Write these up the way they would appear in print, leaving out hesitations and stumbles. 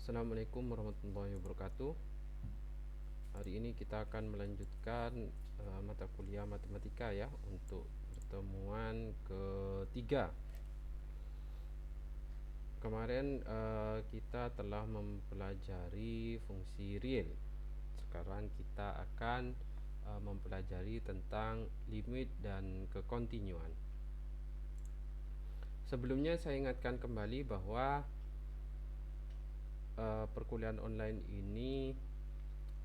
Assalamualaikum warahmatullahi wabarakatuh. Hari ini kita akan melanjutkan mata kuliah matematika ya, untuk pertemuan ketiga. Kemarin kita telah mempelajari fungsi real. Sekarang kita akan mempelajari tentang limit dan kekontinuan. Sebelumnya saya ingatkan kembali bahwa perkuliahan online ini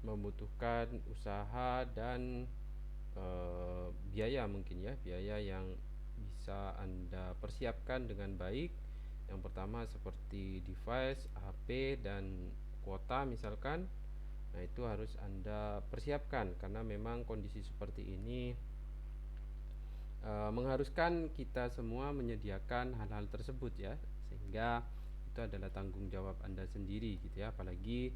membutuhkan usaha dan biaya, mungkin ya, biaya yang bisa Anda persiapkan dengan baik. Yang pertama seperti device, HP, dan kuota misalkan. Nah, itu harus Anda persiapkan karena memang kondisi seperti ini mengharuskan kita semua menyediakan hal-hal tersebut ya, sehingga itu adalah tanggung jawab Anda sendiri gitu ya. Apalagi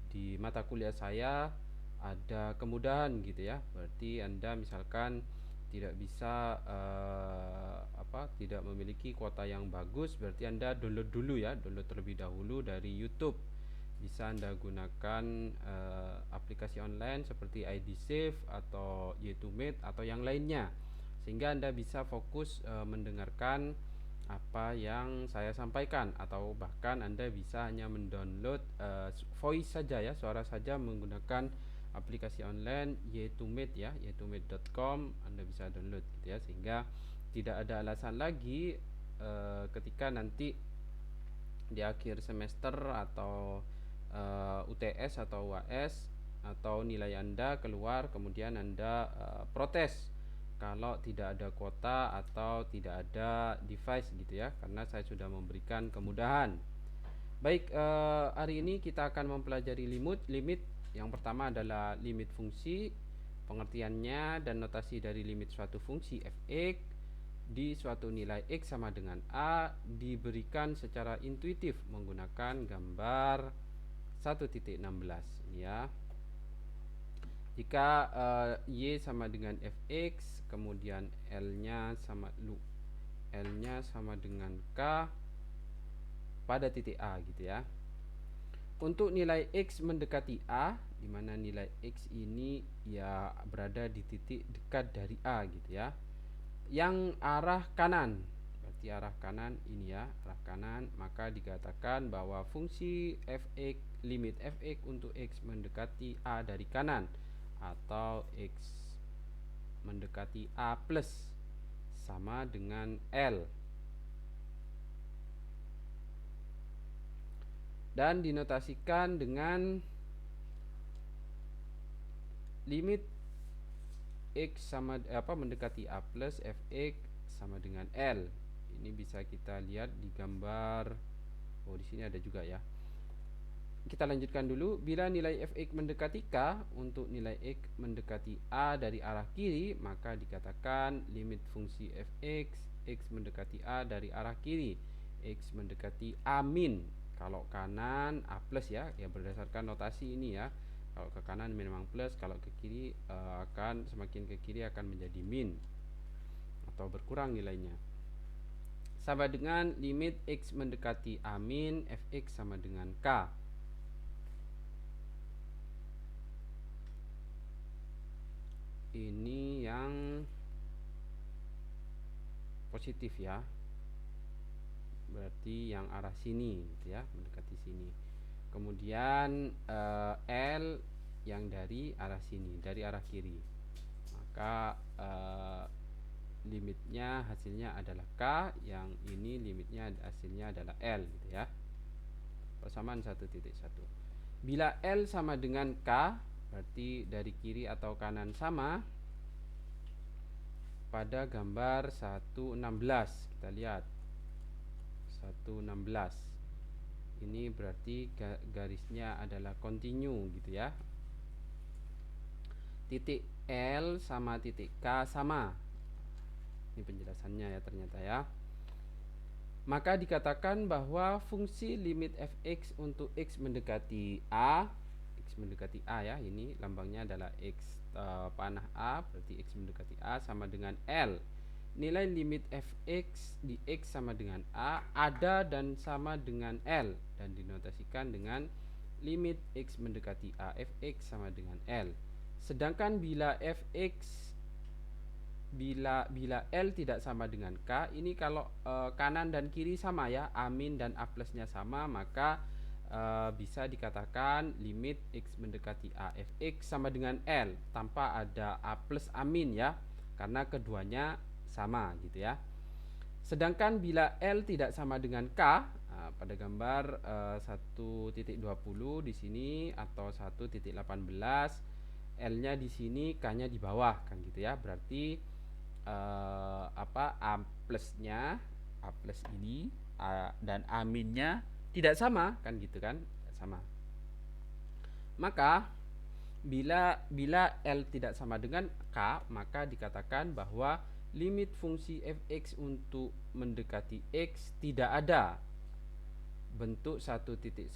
di mata kuliah saya ada kemudahan gitu ya. Berarti Anda misalkan tidak bisa tidak memiliki kuota yang bagus, berarti Anda download dulu ya, download terlebih dahulu dari YouTube. Bisa Anda gunakan aplikasi online seperti ID Save atau Y2Meet atau yang lainnya, sehingga Anda bisa fokus mendengarkan apa yang saya sampaikan, atau bahkan Anda bisa hanya mendownload voice saja ya, suara saja menggunakan aplikasi online Y2Meet ya, y2meet.com. Anda bisa download gitu ya, sehingga tidak ada alasan lagi ketika nanti di akhir semester atau UTS atau UAS atau nilai Anda keluar kemudian Anda protes kalau tidak ada kuota atau tidak ada device gitu ya, karena saya sudah memberikan kemudahan. Baik, hari ini kita akan mempelajari limit. Yang pertama adalah limit fungsi, pengertiannya dan notasi dari limit suatu fungsi f(x) di suatu nilai x sama dengan a diberikan secara intuitif menggunakan gambar 1.16 ya. Jika y sama dengan fx, kemudian l-nya sama dengan k pada titik a gitu ya. Untuk nilai x mendekati a, di mana nilai x ini ya berada di titik dekat dari a gitu ya, yang arah kanan, berarti arah kanan ini ya, arah kanan, maka dikatakan bahwa fungsi fx, limit fx untuk x mendekati a dari kanan atau x mendekati a plus sama dengan L, dan dinotasikan dengan limit x sama mendekati a plus fx sama dengan L. Ini bisa kita lihat di gambar, di sini ada juga ya. Kita lanjutkan dulu. Bila nilai fx mendekati k untuk nilai x mendekati a dari arah kiri, maka dikatakan limit fungsi fx x mendekati a dari arah kiri, x mendekati a min. Kalau kanan a plus ya, berdasarkan notasi ini ya. Kalau ke kanan memang plus, kalau ke kiri akan semakin ke kiri akan menjadi min atau berkurang nilainya. Sama dengan limit x mendekati a min, fx sama dengan k. Ini yang positif ya, berarti yang arah sini gitu ya, mendekati sini. Kemudian L yang dari arah sini, dari arah kiri, maka limitnya hasilnya adalah K. Yang ini limitnya hasilnya adalah L gitu ya. Persamaan 1.1. Bila L sama dengan K, berarti dari kiri atau kanan sama. Pada gambar 1.16 kita lihat 1.16 ini berarti garisnya adalah kontinu gitu ya. Titik L sama titik K sama. Ini penjelasannya ya ternyata ya. Maka dikatakan bahwa fungsi limit fx untuk x mendekati a, ya, ini lambangnya adalah x panah a, berarti x mendekati a sama dengan L. nilai limit fx di x sama dengan a ada dan sama dengan L dan dinotasikan dengan limit x mendekati a fx sama dengan L. Sedangkan bila L tidak sama dengan K, ini kalau kanan dan kiri sama ya, A min dan A plusnya sama, maka bisa dikatakan limit X mendekati A fx sama dengan L tanpa ada A plus A min ya, karena keduanya sama gitu ya. Sedangkan bila L tidak sama dengan K, pada gambar 1.20 di sini atau 1.18, L-nya di sini, K-nya di bawah kan gitu ya. Berarti A plusnya, A plus ini dan A minnya tidak sama kan gitu kan, tidak sama. Maka bila L tidak sama dengan K, maka dikatakan bahwa limit fungsi fx untuk mendekati x tidak ada bentuk 1.1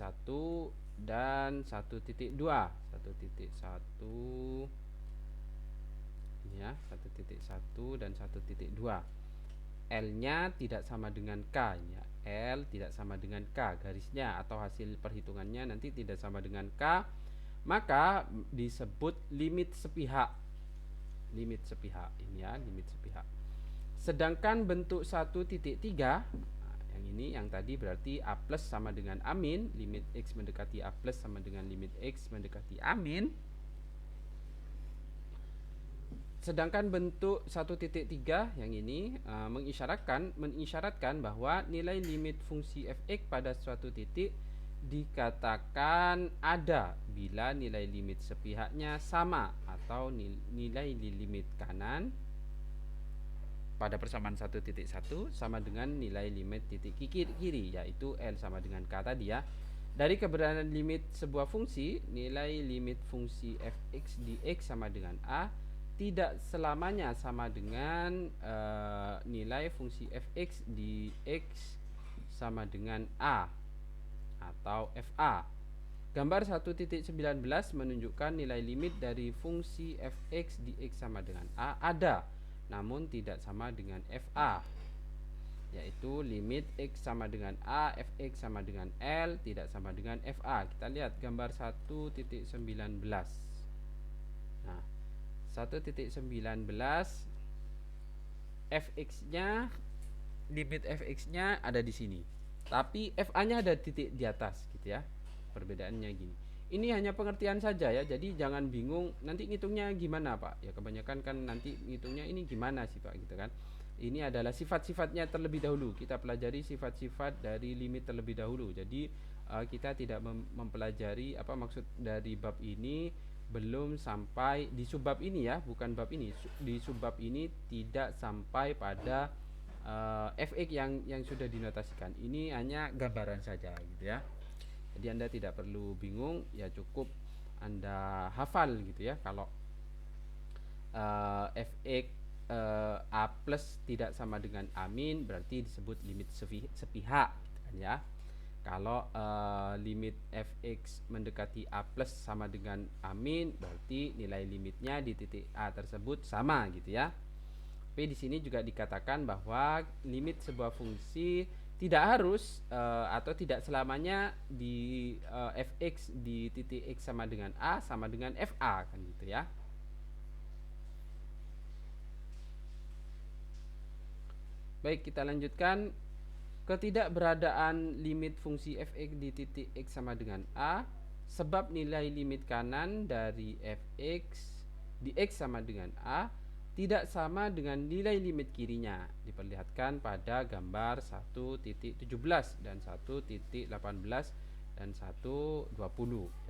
dan 1.2. 1.1 ya, 1.1 dan 1.2. L-nya tidak sama dengan K ya. L tidak sama dengan K, garisnya atau hasil perhitungannya nanti tidak sama dengan K, maka disebut limit sepihak. Limit sepihak ini ya, limit sepihak. Sedangkan bentuk 1.3, yang ini yang tadi berarti A plus sama dengan A min, limit X mendekati A plus sama dengan limit X mendekati A min. Sedangkan bentuk 1.3 yang ini mengisyaratkan bahwa nilai limit fungsi fx pada suatu titik dikatakan ada bila nilai limit sepihaknya sama atau nilai limit kanan pada persamaan 1.1 sama dengan nilai limit titik kiri, yaitu L sama dengan K tadi ya. Dari keberadaan limit sebuah fungsi, nilai limit fungsi fx di x sama dengan a tidak selamanya sama dengan nilai fungsi fx di x sama dengan a atau fa. Gambar 1.19 menunjukkan nilai limit dari fungsi fx di x sama dengan a ada, namun tidak sama dengan fa, yaitu limit x sama dengan a, fx sama dengan L tidak sama dengan fa. Kita lihat gambar 1.19. Nah, 1.19 fx-nya, limit fx-nya ada di sini, tapi fa-nya ada titik di atas gitu ya. Perbedaannya gini. Ini hanya pengertian saja ya, jadi jangan bingung nanti ngitungnya gimana Pak. Ya kebanyakan kan nanti ngitungnya ini gimana sih Pak gitu kan. Ini adalah sifat-sifatnya terlebih dahulu. Kita pelajari sifat-sifat dari limit terlebih dahulu. Jadi kita tidak mempelajari apa maksud dari bab ini belum sampai di subbab ini ya, bukan bab ini. Di subbab ini tidak sampai pada fx yang sudah dinotasikan. Ini hanya gambaran saja gitu ya. Jadi Anda tidak perlu bingung, ya cukup Anda hafal gitu ya. Kalau fx a plus tidak sama dengan a min berarti disebut limit sepihak gitu kan ya. Kalau limit fx mendekati a plus sama dengan a min berarti nilai limitnya di titik a tersebut sama gitu ya. Tapi di sini juga dikatakan bahwa limit sebuah fungsi tidak harus atau tidak selamanya di fx di titik x sama dengan a sama dengan fa kan gitu ya. Baik, kita lanjutkan. Ketidakberadaan limit fungsi fx di titik x sama dengan a sebab nilai limit kanan dari fx di x sama dengan a tidak sama dengan nilai limit kirinya, diperlihatkan pada gambar 1.17 dan 1.18 dan 1.20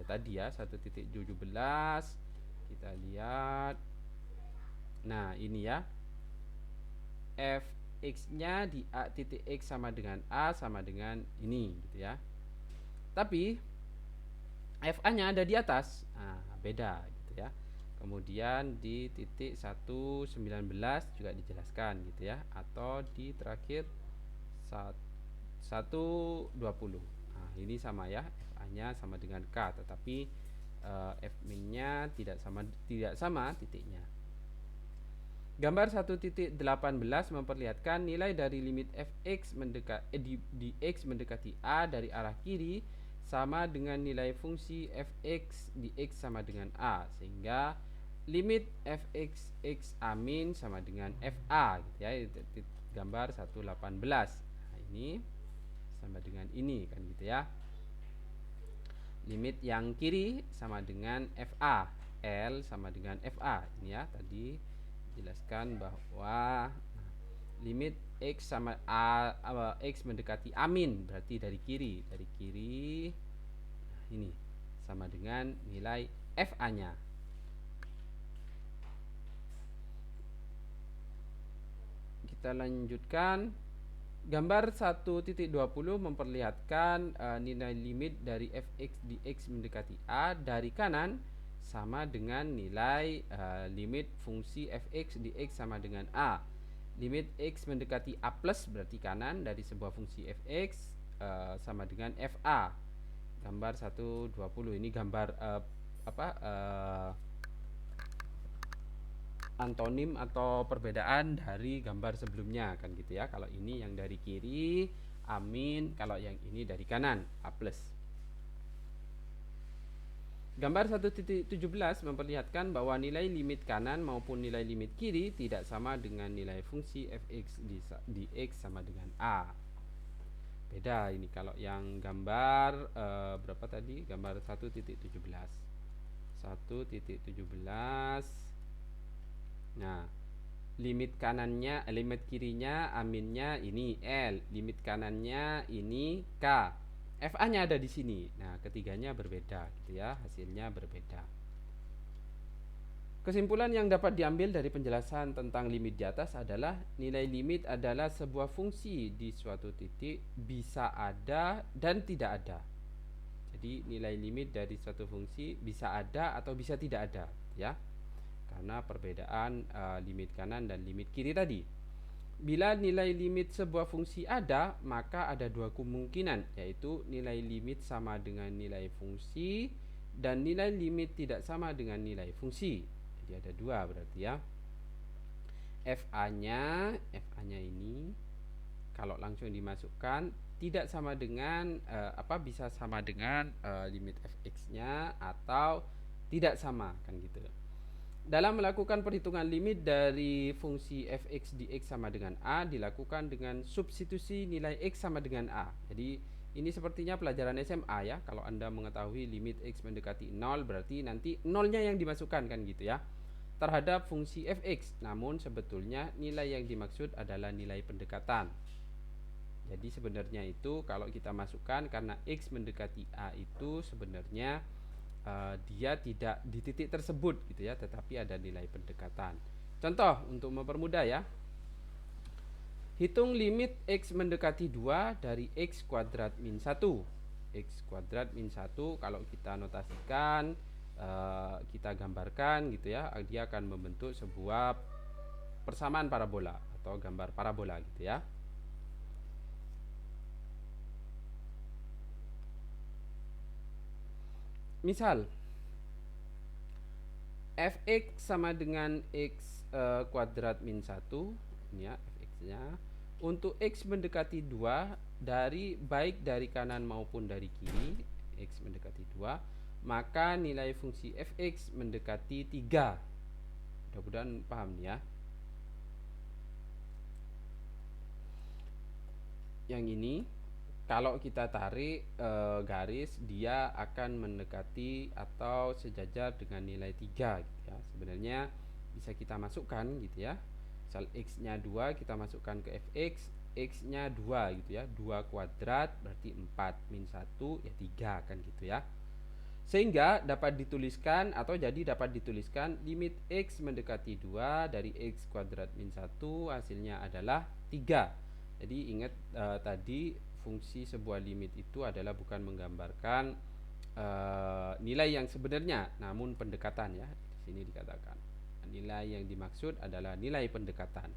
ya tadi ya. 1.17 kita lihat, nah ini ya, fx-nya di a titik x sama dengan a sama dengan ini gitu ya. Tapi fa-nya ada di atas, nah beda gitu ya. Kemudian di titik 1.19 juga dijelaskan gitu ya, atau di terakhir 1.20. Nah, ini sama ya, fa-nya sama dengan k, tetapi f min-nya tidak sama titiknya. Gambar 1.18 memperlihatkan nilai dari limit fx di x mendekati a dari arah kiri sama dengan nilai fungsi fx di x sama dengan a, sehingga limit fx x a min sama dengan fa gitu ya. Gambar 1.18. Nah, ini sama dengan ini kan gitu ya. Limit yang kiri sama dengan fa, L sama dengan fa. Ini ya, tadi jelaskan bahwa limit x sama x mendekati a min, berarti dari kiri. Nah, ini sama dengan nilai fa nya. Kita lanjutkan. Gambar 1.20 memperlihatkan nilai limit dari fx di x mendekati a dari kanan sama dengan nilai limit fungsi fx di x sama dengan a. Limit x mendekati a plus berarti kanan dari sebuah fungsi fx sama dengan fa. Gambar 1.20 ini gambar antonim atau perbedaan dari gambar sebelumnya kan gitu ya. Kalau ini yang dari kiri amin, kalau yang ini dari kanan a plus. Gambar 1.17 memperlihatkan bahwa nilai limit kanan maupun nilai limit kiri tidak sama dengan nilai fungsi fx di x sama dengan a. Beda ini kalau yang gambar berapa tadi? Gambar 1.17. Nah, limit kirinya aminnya ini L, limit kanannya ini K. FA-nya ada di sini. Nah, ketiganya berbeda gitu ya, hasilnya berbeda. Kesimpulan yang dapat diambil dari penjelasan tentang limit di atas adalah nilai limit adalah sebuah fungsi di suatu titik bisa ada dan tidak ada. Jadi nilai limit dari suatu fungsi bisa ada atau bisa tidak ada ya, karena perbedaan limit kanan dan limit kiri tadi. Bila nilai limit sebuah fungsi ada, maka ada dua kemungkinan, yaitu nilai limit sama dengan nilai fungsi dan nilai limit tidak sama dengan nilai fungsi. Jadi ada dua berarti ya. FA-nya ini kalau langsung dimasukkan tidak sama dengan bisa sama dengan limit fx-nya atau tidak sama kan gitu. Dalam melakukan perhitungan limit dari fungsi fx di x sama dengan a dilakukan dengan substitusi nilai x sama dengan a. Jadi ini sepertinya pelajaran SMA ya. Kalau Anda mengetahui limit x mendekati 0 berarti nanti nolnya yang dimasukkan kan gitu ya, terhadap fungsi fx. Namun sebetulnya nilai yang dimaksud adalah nilai pendekatan. Jadi sebenarnya itu kalau kita masukkan karena x mendekati a itu sebenarnya dia tidak di titik tersebut gitu ya, tetapi ada nilai pendekatan. Contoh untuk mempermudah ya. Hitung limit x mendekati 2 dari x kuadrat min 1. X kuadrat min 1 kalau kita notasikan, kita gambarkan gitu ya, dia akan membentuk sebuah persamaan parabola atau gambar parabola gitu ya. Misal fx sama dengan x kuadrat min 1 ini ya fx-nya. Untuk x mendekati 2 baik dari kanan maupun dari kiri, x mendekati 2, maka nilai fungsi fx mendekati 3. Mudah-mudahan paham ya. Yang ini kalau kita tarik garis, dia akan mendekati atau sejajar dengan nilai 3 gitu ya. Sebenarnya bisa kita masukkan gitu ya. Misal x-nya 2 kita masukkan ke fx, x-nya 2 gitu ya. 2 kuadrat berarti 4 min 1 ya 3 kan gitu ya. Sehingga dapat dituliskan limit x mendekati 2 dari x kuadrat min 1 hasilnya adalah 3. Jadi ingat tadi fungsi sebuah limit itu adalah bukan menggambarkan nilai yang sebenarnya, namun pendekatan ya. Di sini dikatakan nilai yang dimaksud adalah nilai pendekatan.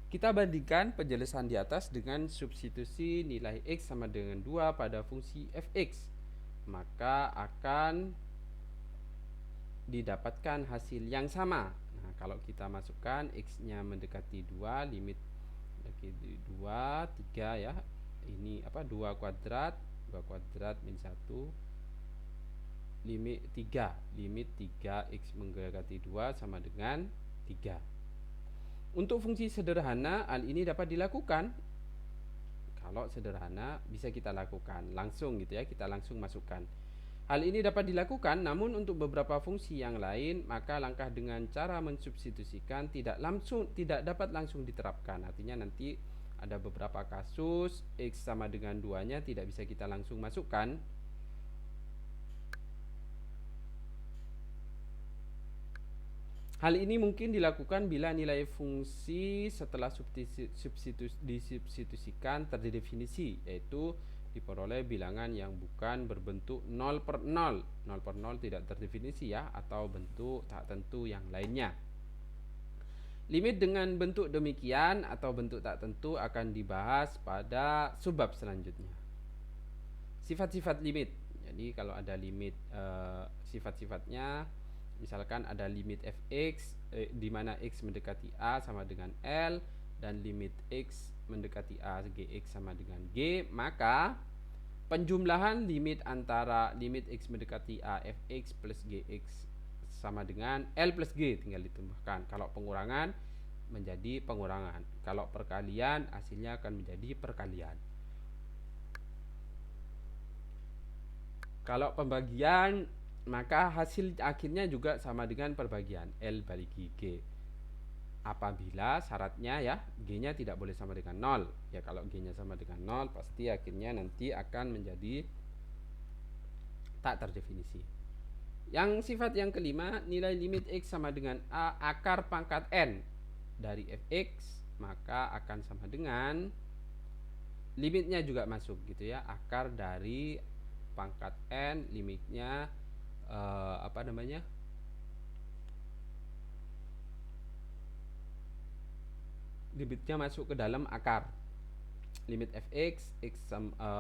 Kita bandingkan penjelasan di atas dengan substitusi nilai x sama dengan 2 pada fungsi fx, maka akan didapatkan hasil yang sama. Nah, Nah, kalau kita masukkan X-nya mendekati 2, limit mendekati 2, 3 ya. Ini apa? 2 kuadrat, 2 kuadrat min 1, limit 3. Limit 3 X mendekati 2 sama dengan 3. Untuk fungsi sederhana, hal ini dapat dilakukan. Kalau sederhana bisa kita lakukan langsung gitu ya, kita langsung masukkan. Hal ini dapat dilakukan, namun untuk beberapa fungsi yang lain, maka langkah dengan cara mensubstitusikan tidak dapat langsung diterapkan. Artinya nanti ada beberapa kasus X sama dengan 2-nya tidak bisa kita langsung masukkan. Hal ini mungkin dilakukan bila nilai fungsi setelah disubstitusikan terdefinisi, yaitu diperoleh bilangan yang bukan berbentuk 0 per 0. 0 per 0 tidak terdefinisi ya, atau bentuk tak tentu yang lainnya. Limit dengan bentuk demikian atau bentuk tak tentu akan dibahas pada subbab selanjutnya. Sifat-sifat limit. Jadi kalau ada limit, sifat-sifatnya, misalkan ada limit fx di mana x mendekati a sama dengan L, dan limit x mendekati a gx sama dengan g, maka penjumlahan limit antara limit x mendekati a fx plus gx sama dengan L plus g tinggal ditambahkan. Kalau pengurangan menjadi pengurangan, kalau perkalian hasilnya akan menjadi perkalian. Kalau pembagian, maka hasil akhirnya juga sama dengan perbagian L bagi G. Apabila syaratnya ya, G-nya tidak boleh sama dengan 0. Ya kalau G-nya sama dengan 0, pasti akhirnya nanti akan menjadi tak terdefinisi. Yang sifat yang kelima, nilai limit X sama dengan A akar pangkat N dari Fx, maka akan sama dengan limitnya juga masuk gitu ya, akar dari pangkat N, limitnya limitnya masuk ke dalam akar limit fx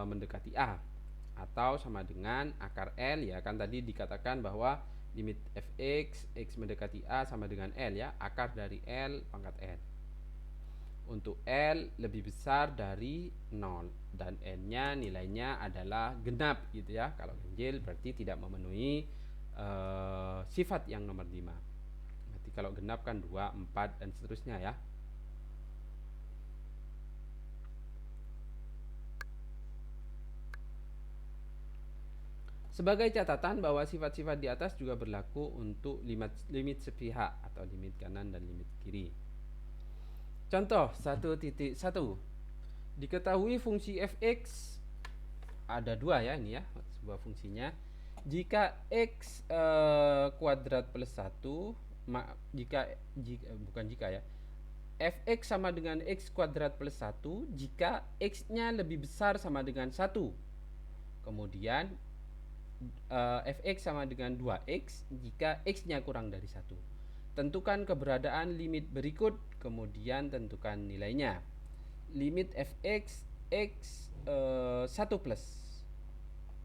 mendekati a, atau sama dengan akar L ya, kan tadi dikatakan bahwa limit fx x mendekati a sama dengan L ya, akar dari L pangkat N. Untuk L lebih besar dari 0 dan N-nya nilainya adalah genap gitu ya. Kalau ganjil berarti tidak memenuhi sifat yang nomor 5. Berarti kalau genap kan 2, 4 dan seterusnya ya. Sebagai catatan bahwa sifat-sifat di atas juga berlaku untuk limit sepihak atau limit kanan dan limit kiri. Contoh 1.1. Diketahui fungsi fx ada 2 ya, ini ya sebuah fungsinya. Jika x kuadrat plus 1, fx sama dengan x kuadrat plus 1 jika x-nya lebih besar sama dengan 1. Kemudian fx sama dengan 2x jika x-nya kurang dari 1. Tentukan keberadaan limit berikut, kemudian tentukan nilainya. Limit fx x 1 plus.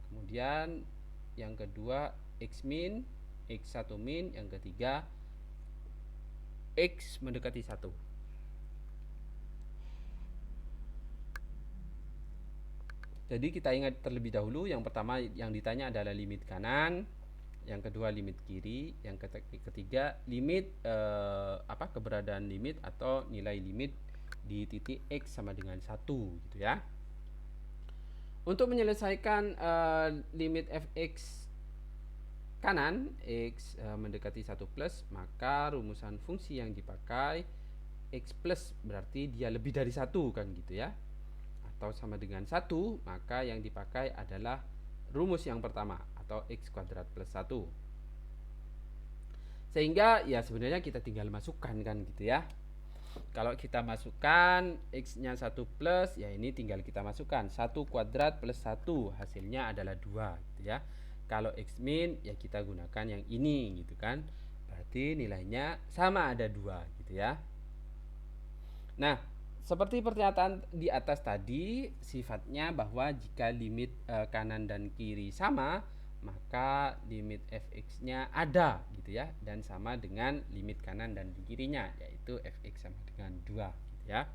Kemudian yang kedua x min, x1 min, yang ketiga x mendekati 1. Jadi kita ingat terlebih dahulu, yang pertama yang ditanya adalah limit kanan, yang kedua limit kiri, yang ketiga limit keberadaan limit atau nilai limit di titik x sama dengan 1 gitu ya. Untuk menyelesaikan limit fx kanan x mendekati 1 plus, maka rumusan fungsi yang dipakai x plus berarti dia lebih dari 1 kan gitu ya, atau sama dengan 1, maka yang dipakai adalah rumus yang pertama atau x kuadrat plus 1. Sehingga ya sebenarnya kita tinggal masukkan kan gitu ya. Kalau kita masukkan x-nya 1 plus, ya ini tinggal kita masukkan 1 kuadrat plus 1, hasilnya adalah 2 gitu ya. Kalau x min ya kita gunakan yang ini gitu kan, berarti nilainya sama, ada 2 gitu ya. Nah, seperti pernyataan di atas tadi, sifatnya bahwa jika limit kanan dan kiri sama, maka limit fx-nya ada gitu ya, dan sama dengan limit kanan dan kirinya, yaitu fx sama dengan 2 gitu ya.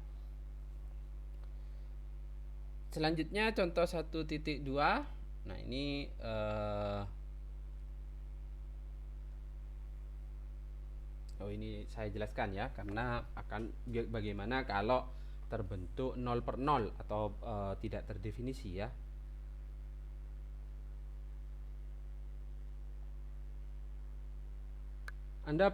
Selanjutnya contoh 1.2. Nah, ini ini saya jelaskan ya, karena akan bagaimana kalau terbentuk 0 per 0 atau tidak terdefinisi ya. Anda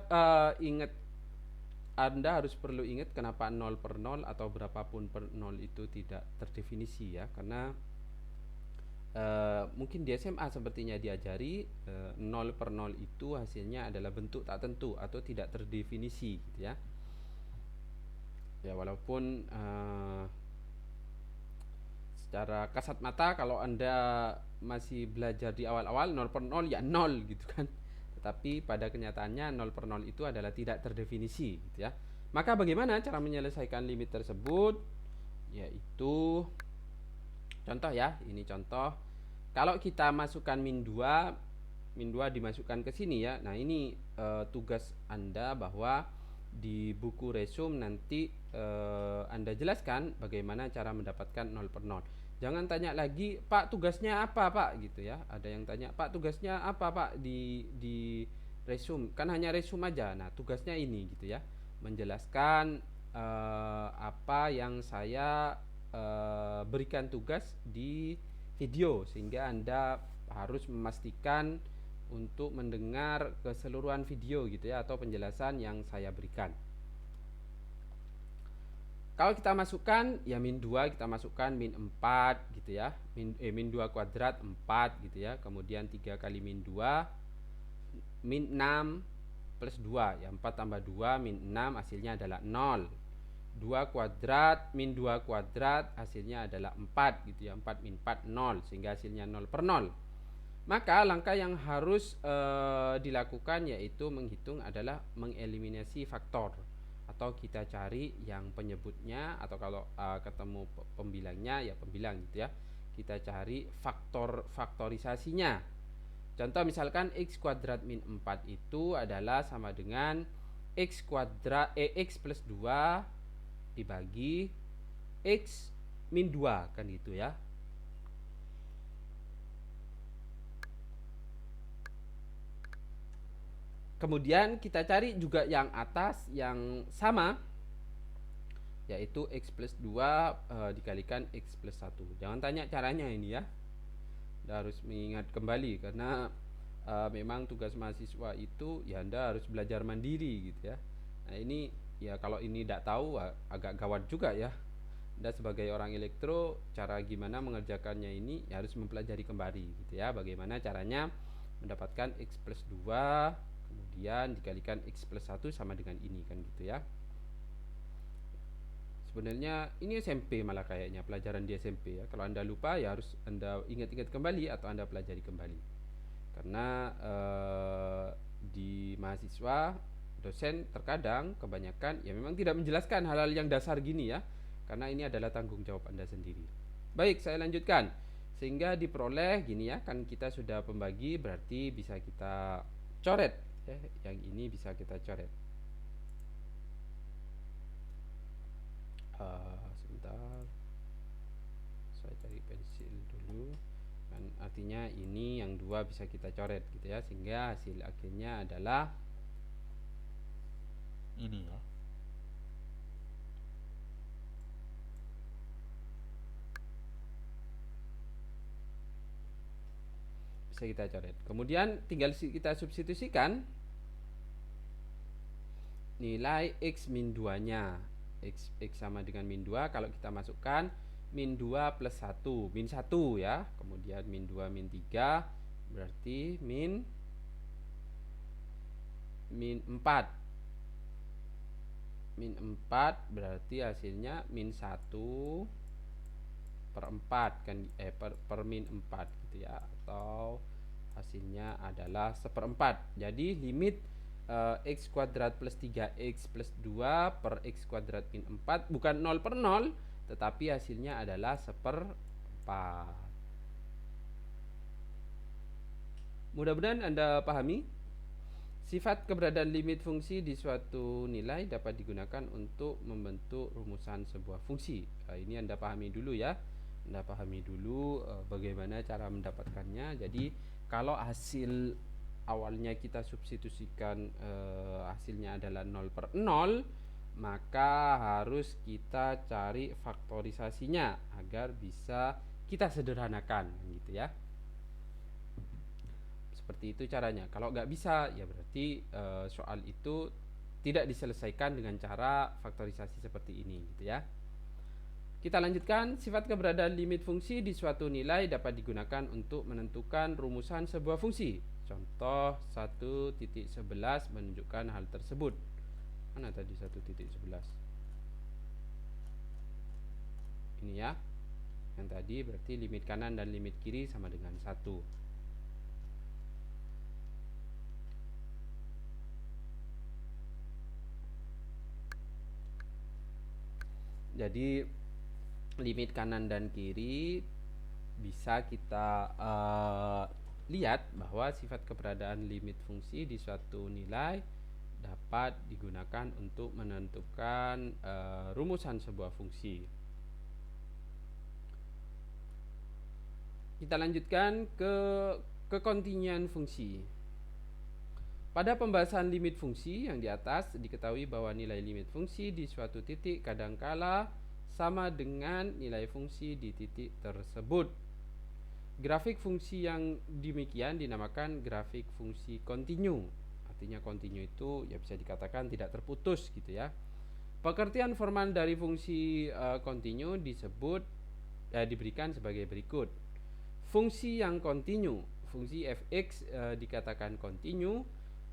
harus perlu ingat kenapa 0 per 0 atau berapapun per 0 itu tidak terdefinisi ya, karena mungkin di SMA sepertinya diajari 0 per 0 itu hasilnya adalah bentuk tak tentu atau tidak terdefinisi gitu ya. Ya, walaupun secara kasat mata kalau Anda masih belajar di awal-awal 0 per 0 ya 0 gitu kan. Tetapi pada kenyataannya 0 per 0 itu adalah tidak terdefinisi gitu ya. Maka bagaimana cara menyelesaikan limit tersebut? Yaitu contoh ya, ini contoh. Kalau kita masukkan min 2 dimasukkan ke sini ya. Nah, ini tugas Anda bahwa di buku resume nanti Anda jelaskan bagaimana cara mendapatkan 0 per 0. Jangan tanya lagi, Pak tugasnya apa Pak gitu ya. Ada yang tanya, Pak tugasnya apa Pak di resume? Kan hanya resume aja. Nah, tugasnya ini gitu ya, menjelaskan apa yang saya berikan tugas di video, sehingga Anda harus memastikan untuk mendengar keseluruhan video gitu ya, atau penjelasan yang saya berikan. Kalau kita masukkan ya min 2, kita masukkan min 4 gitu ya. Min 2 kuadrat 4 gitu ya. Kemudian 3 kali min 2 min 6 plus 2 ya, 4 tambah 2 min 6 hasilnya adalah 0. 2 kuadrat min 2 kuadrat hasilnya adalah 4 gitu ya. 4 min 4 0, sehingga hasilnya 0 per 0. Maka langkah yang harus dilakukan yaitu menghitung adalah mengeliminasi faktor, atau kita cari yang penyebutnya, atau kalau ketemu pembilangnya ya pembilang gitu ya, kita cari faktorisasinya. Contoh misalkan x kuadrat min 4 itu adalah sama dengan x kuadrat x plus 2 dibagi x min 2 kan gitu ya. Kemudian kita cari juga yang atas yang sama, yaitu x plus 2 dikalikan x plus 1. Jangan tanya caranya ini ya, Anda harus mengingat kembali, karena memang tugas mahasiswa itu ya Anda harus belajar mandiri gitu ya. Nah, ini ya kalau ini tidak tahu agak gawat juga ya. Anda sebagai orang elektro, cara gimana mengerjakannya ini ya harus mempelajari kembali gitu ya, bagaimana caranya mendapatkan x plus 2 kemudian dikalikan x plus 1 sama dengan ini kan gitu ya. Sebenarnya ini SMP malah kayaknya, pelajaran di SMP ya. Kalau Anda lupa ya harus Anda ingat-ingat kembali atau Anda pelajari kembali. Karena di mahasiswa, dosen terkadang kebanyakan ya memang tidak menjelaskan hal-hal yang dasar gini ya. Karena ini adalah tanggung jawab Anda sendiri. Baik, saya lanjutkan. Sehingga diperoleh gini ya, kan kita sudah pembagi, berarti bisa kita coret ya. Yang ini bisa kita coret. Sebentar, saya cari pensil dulu. Kan artinya ini yang 2 bisa kita coret gitu ya, sehingga hasil akhirnya adalah ini ya. bisa kita coret. Kemudian tinggal kita substitusikan nilai x min 2 nya. X sama dengan min 2, kalau kita masukkan min 2 plus 1, min 1 ya. Kemudian min 2 min 3 berarti min 4. Min 4 berarti hasilnya min 1 per 4 kan, per min 4 gitu ya, atau hasilnya adalah 1/4. Jadi limit x kuadrat plus 3x plus 2 per x kuadrat min 4 bukan 0 per 0, tetapi hasilnya adalah 1/4. Mudah-mudahan Anda pahami. Sifat keberadaan limit fungsi di suatu nilai dapat digunakan untuk membentuk rumusan sebuah fungsi. Ini Anda pahami dulu ya. Anda pahami dulu bagaimana cara mendapatkannya. Jadi kalau hasil awalnya kita substitusikan hasilnya adalah 0/0, maka harus kita cari faktorisasinya agar bisa kita sederhanakan gitu ya. Seperti itu caranya. Kalau nggak bisa, ya berarti soal itu tidak diselesaikan dengan cara faktorisasi seperti ini, gitu ya. Kita lanjutkan. Sifat keberadaan limit fungsi di suatu nilai dapat digunakan untuk menentukan rumusan sebuah fungsi. Contoh 1.11 menunjukkan hal tersebut. Mana tadi 1.11? Ini ya. Yang tadi berarti limit kanan dan limit kiri sama dengan 1. Jadi limit kanan dan kiri bisa kita lihat bahwa sifat keberadaan limit fungsi di suatu nilai dapat digunakan untuk menentukan rumusan sebuah fungsi. Kita lanjutkan ke kekontinuan fungsi. Pada pembahasan limit fungsi yang di atas diketahui bahwa nilai limit fungsi di suatu titik kadangkala sama dengan nilai fungsi di titik tersebut. Grafik fungsi yang demikian dinamakan grafik fungsi kontinu. Artinya kontinu itu ya bisa dikatakan tidak terputus gitu ya. Pengertian formal dari fungsi kontinu diberikan sebagai berikut. Fungsi yang kontinu, fungsi f(x) dikatakan kontinu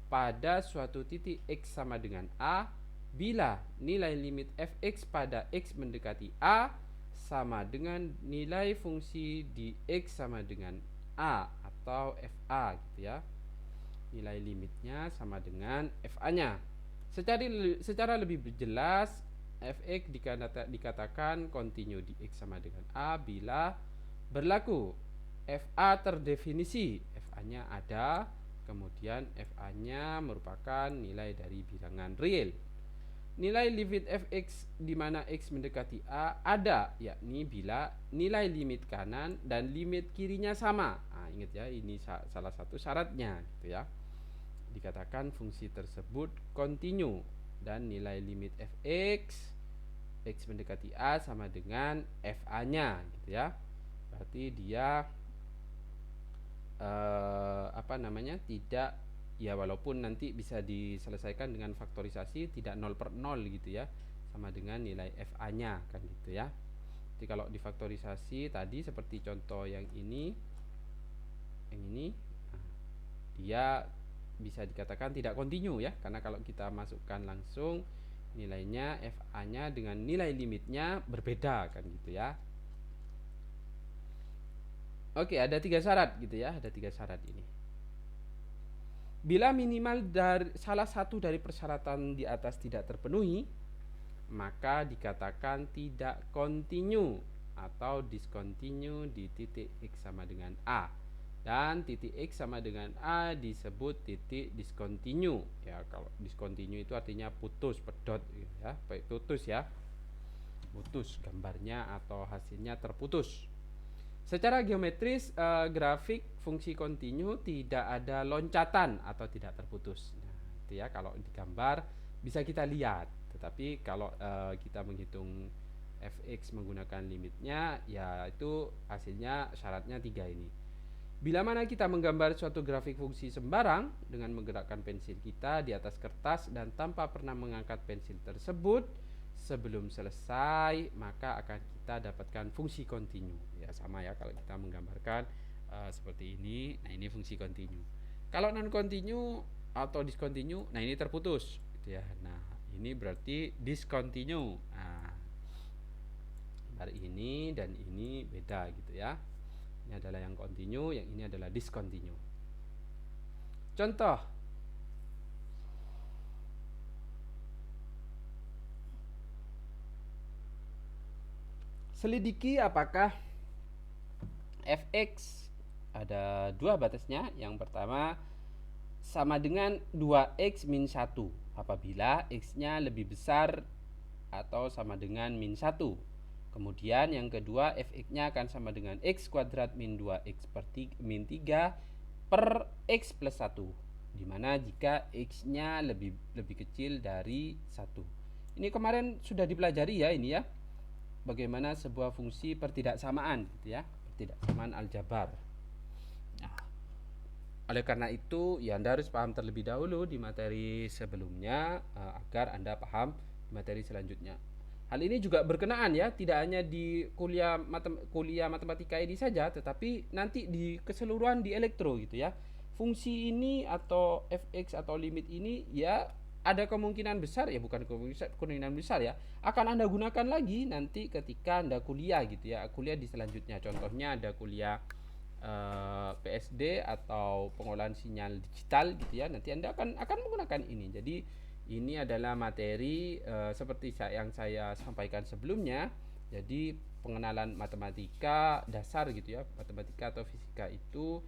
pada suatu titik x sama dengan a bila nilai limit f(x) pada x mendekati a sama dengan nilai fungsi di x sama dengan a atau fa gitu ya. Nilai limitnya sama dengan fa-nya. Secara lebih jelas, f(x) dikatakan kontinu di x sama dengan a bila berlaku fa terdefinisi, fa-nya ada, kemudian fa-nya merupakan nilai dari bilangan real. Nilai limit f(x) di mana x mendekati a ada, yakni bila nilai limit kanan dan limit kirinya sama. Nah, ingat ya, ini salah satu syaratnya gitu ya. Dikatakan fungsi tersebut kontinu dan nilai limit f(x) x mendekati a sama dengan fa-nya gitu ya. Berarti dia tidak ya, walaupun nanti bisa diselesaikan dengan faktorisasi tidak 0/0 gitu ya, sama dengan nilai fa-nya kan gitu ya. Jadi kalau difaktorisasi tadi seperti contoh yang ini dia bisa dikatakan tidak kontinu ya, karena kalau kita masukkan langsung nilainya fa-nya dengan nilai limitnya berbeda kan gitu ya. Oke, ada 3 syarat gitu ya, ada 3 syarat ini. Bila minimal dari salah satu dari persyaratan di atas tidak terpenuhi, maka dikatakan tidak kontinu atau discontinue di titik x sama dengan a. Dan titik x sama dengan a disebut titik discontinue. Ya, kalau discontinue itu artinya putus, pedot ya, putus ya. Putus gambarnya atau hasilnya terputus. Secara geometris, grafik fungsi kontinu tidak ada loncatan atau tidak terputus. Nah, itu ya, kalau digambar bisa kita lihat. Tetapi kalau kita menghitung f(x) menggunakan limitnya, ya itu hasilnya syaratnya 3 ini. Bila mana kita menggambar suatu grafik fungsi sembarang dengan menggerakkan pensil kita di atas kertas dan tanpa pernah mengangkat pensil tersebut sebelum selesai, maka akan kita dapatkan fungsi kontinu. Ya sama ya, kalau kita menggambarkan seperti ini, nah ini fungsi kontinu. Kalau non kontinu atau discontinue, nah ini terputus gitu ya. Nah, ini berarti discontinue. Nah, ini dan ini beda gitu ya. Ini adalah yang kontinu, yang ini adalah discontinue. Contoh, selidiki apakah f(x) Ada dua batasnya. Yang pertama sama dengan 2x min 1 apabila x-nya lebih besar atau sama dengan min 1. Kemudian yang kedua fx-nya akan sama dengan x kuadrat min 2x min 3 per x plus 1, dimana jika x-nya lebih kecil dari 1. Ini kemarin sudah dipelajari ya ini ya, bagaimana sebuah fungsi pertidaksamaan gitu ya, pertidaksamaan aljabar. Nah, oleh karena itu, ya Anda harus paham terlebih dahulu di materi sebelumnya agar Anda paham di materi selanjutnya. Hal ini juga berkenaan ya, tidak hanya di kuliah matematika ini saja, tetapi nanti di keseluruhan di elektro gitu ya. Fungsi ini atau fx atau limit ini ya ada kemungkinan besar, ya bukan kemungkinan besar ya, akan Anda gunakan lagi nanti ketika Anda kuliah gitu ya, kuliah di selanjutnya. Contohnya ada kuliah PSD atau pengolahan sinyal digital gitu ya, nanti Anda akan menggunakan ini. Jadi ini adalah materi seperti yang saya sampaikan sebelumnya. Jadi pengenalan matematika dasar gitu ya, matematika atau fisika itu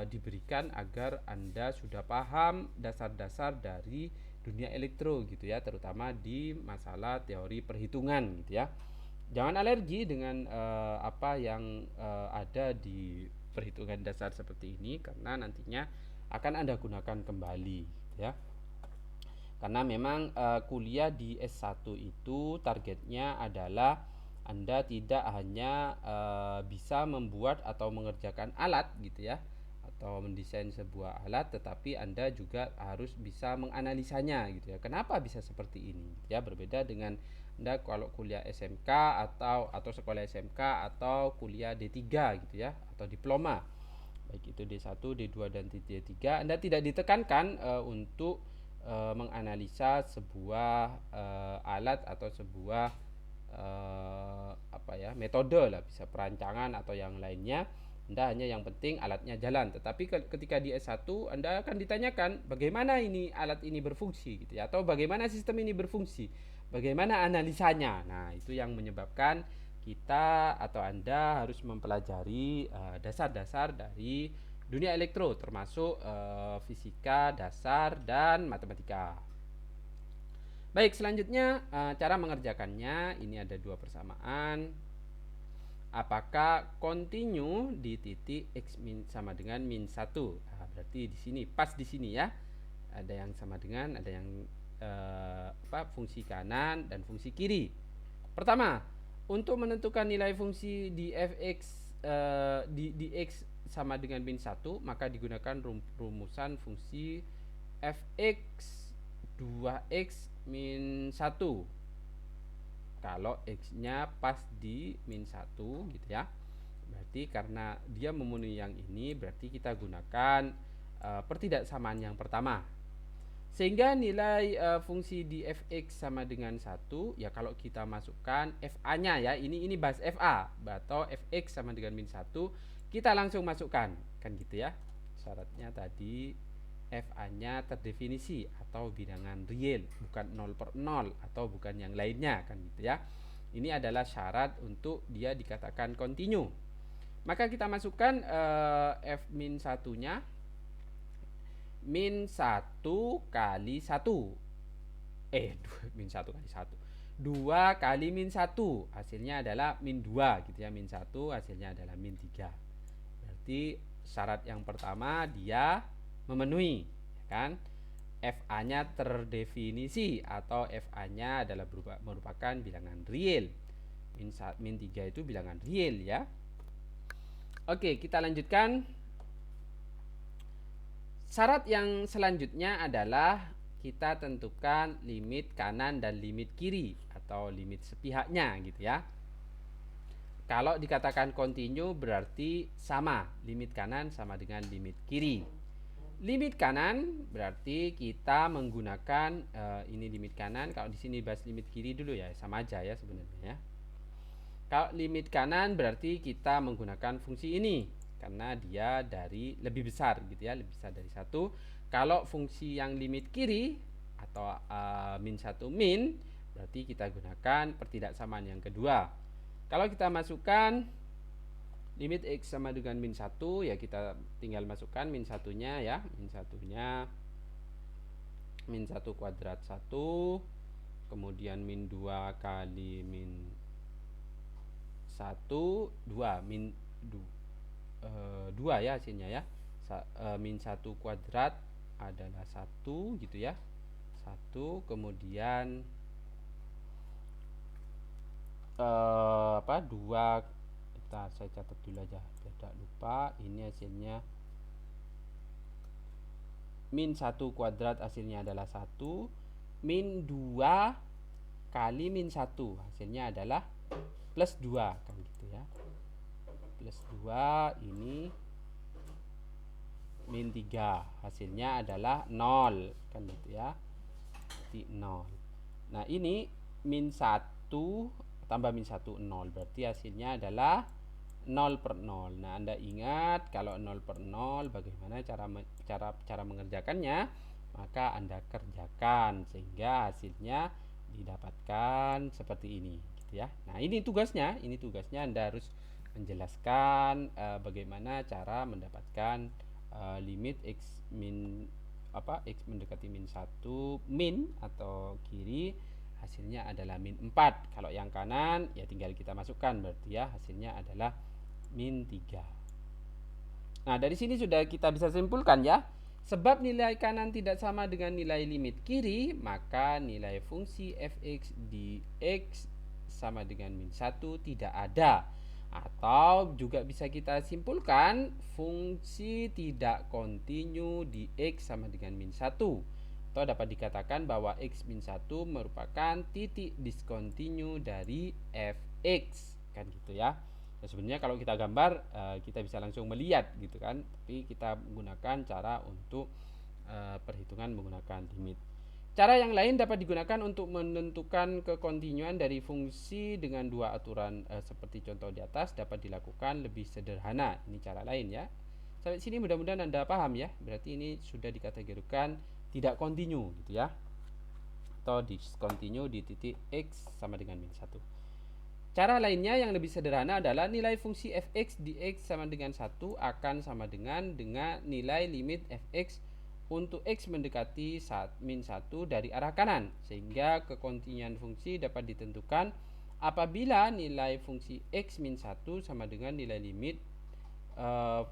diberikan agar Anda sudah paham dasar-dasar dari dunia elektro gitu ya, terutama di masalah teori perhitungan gitu ya. Jangan alergi dengan apa yang ada di perhitungan dasar seperti ini, karena nantinya akan Anda gunakan kembali ya. Karena memang kuliah di S1 itu targetnya adalah Anda tidak hanya bisa membuat atau mengerjakan alat gitu ya, atau mendesain sebuah alat, tetapi Anda juga harus bisa menganalisanya gitu ya. Kenapa bisa seperti ini ya, berbeda dengan Anda kalau kuliah SMK atau sekolah SMK atau kuliah D3 gitu ya, atau diploma. Baik itu D1, D2 dan D3, Anda tidak ditekankan untuk menganalisa sebuah alat atau sebuah metode lah, bisa perancangan atau yang lainnya. Anda hanya yang penting alatnya jalan. Tetapi ketika di S1 Anda akan ditanyakan bagaimana ini alat ini berfungsi gitu ya, atau bagaimana sistem ini berfungsi, bagaimana analisanya. Nah, itu yang menyebabkan kita atau Anda harus mempelajari dasar-dasar dari dunia elektro, termasuk fisika dasar dan matematika. Baik, selanjutnya cara mengerjakannya. Ini ada dua persamaan. Apakah continue di titik x min sama dengan min 1? Berarti di sini pas di sini ya. Ada yang sama dengan, ada yang fungsi kanan dan fungsi kiri. Pertama, untuk menentukan nilai fungsi di fx di x sama dengan min 1, maka digunakan rumusan fungsi fx 2x min 1 kalau x-nya pas di min 1 gitu ya. Berarti karena dia memenuhi yang ini, berarti kita gunakan pertidaksamaan yang pertama. Sehingga nilai fungsi di fx sama dengan 1 ya, kalau kita masukkan fa-nya ya, ini bahas fa atau fx sama dengan min 1, kita langsung masukkan kan gitu ya. Syaratnya tadi fa-nya terdefinisi atau bilangan real, bukan 0/0 atau bukan yang lainnya kan gitu ya. Ini adalah syarat untuk dia dikatakan continue. Maka kita masukkan f min 1-nya, min 1 kali 1 min 1 kali 1 2 kali min 1 hasilnya adalah min 2 gitu ya. Min 1 hasilnya adalah min 3. Berarti syarat yang pertama dia memenuhi kan, fa-nya terdefinisi atau fa-nya adalah merupakan bilangan real. Min 3 itu bilangan real ya. Oke, kita lanjutkan. Syarat yang selanjutnya adalah kita tentukan limit kanan dan limit kiri atau limit sepihaknya gitu ya. Kalau dikatakan continue berarti sama, limit kanan sama dengan limit kiri. Limit kanan berarti kita menggunakan ini limit kanan. Kalau di sini bahas limit kiri dulu ya, sama aja ya sebenarnya ya. Kalau limit kanan berarti kita menggunakan fungsi ini karena dia dari lebih besar gitu ya, lebih besar dari 1. Kalau fungsi yang limit kiri atau min 1 min, berarti kita gunakan pertidaksamaan yang kedua. Kalau kita masukkan limit X sama dengan min 1, ya kita tinggal masukkan min satunya ya. Min satunya min 1 kuadrat 1, kemudian min 2 kali min 1, 2 min 2 ya hasilnya ya. Min 1 kuadrat adalah 1 gitu ya. 1, kemudian 2, saya catat dulu aja tidak lupa. Ini hasilnya min 1 kuadrat hasilnya adalah 1, min 2 kali min 1 hasilnya adalah plus 2 kan gitu ya. Plus 2 ini min 3 hasilnya adalah 0 kan gitu ya. Berarti 0. Nah, ini min 1 tambah min 1 0, berarti hasilnya adalah 0 per 0. Nah, Anda ingat kalau 0 per 0 bagaimana cara mengerjakannya? Maka Anda kerjakan sehingga hasilnya didapatkan seperti ini gitu ya. Nah, ini tugasnya Anda harus menjelaskan bagaimana cara mendapatkan limit x x mendekati min 1 min atau kiri hasilnya adalah min 4. Kalau yang kanan ya tinggal kita masukkan, berarti ya hasilnya adalah min 3. Nah, dari sini sudah kita bisa simpulkan ya. Sebab nilai kanan tidak sama dengan nilai limit kiri, maka nilai fungsi fx di x sama dengan min 1 tidak ada. Atau juga bisa kita simpulkan fungsi tidak kontinu di x sama dengan min 1. Atau dapat dikatakan bahwa x min 1 merupakan titik diskontinu dari fx kan gitu ya. Nah, sebenarnya kalau kita gambar kita bisa langsung melihat gitu kan, tapi kita menggunakan cara untuk perhitungan menggunakan limit. Cara yang lain dapat digunakan untuk menentukan kekontinuan dari fungsi dengan dua aturan seperti contoh di atas dapat dilakukan lebih sederhana. Ini cara lain ya. Sampai sini mudah-mudahan Anda paham ya. Berarti ini sudah dikategorikan tidak kontinu gitu ya. Atau diskontinu di titik x sama dengan min 1. Cara lainnya yang lebih sederhana adalah nilai fungsi fx di x sama dengan 1 akan sama dengan nilai limit fx untuk x mendekati min 1 dari arah kanan, sehingga kekontinuan fungsi dapat ditentukan apabila nilai fungsi x min 1 sama dengan nilai limit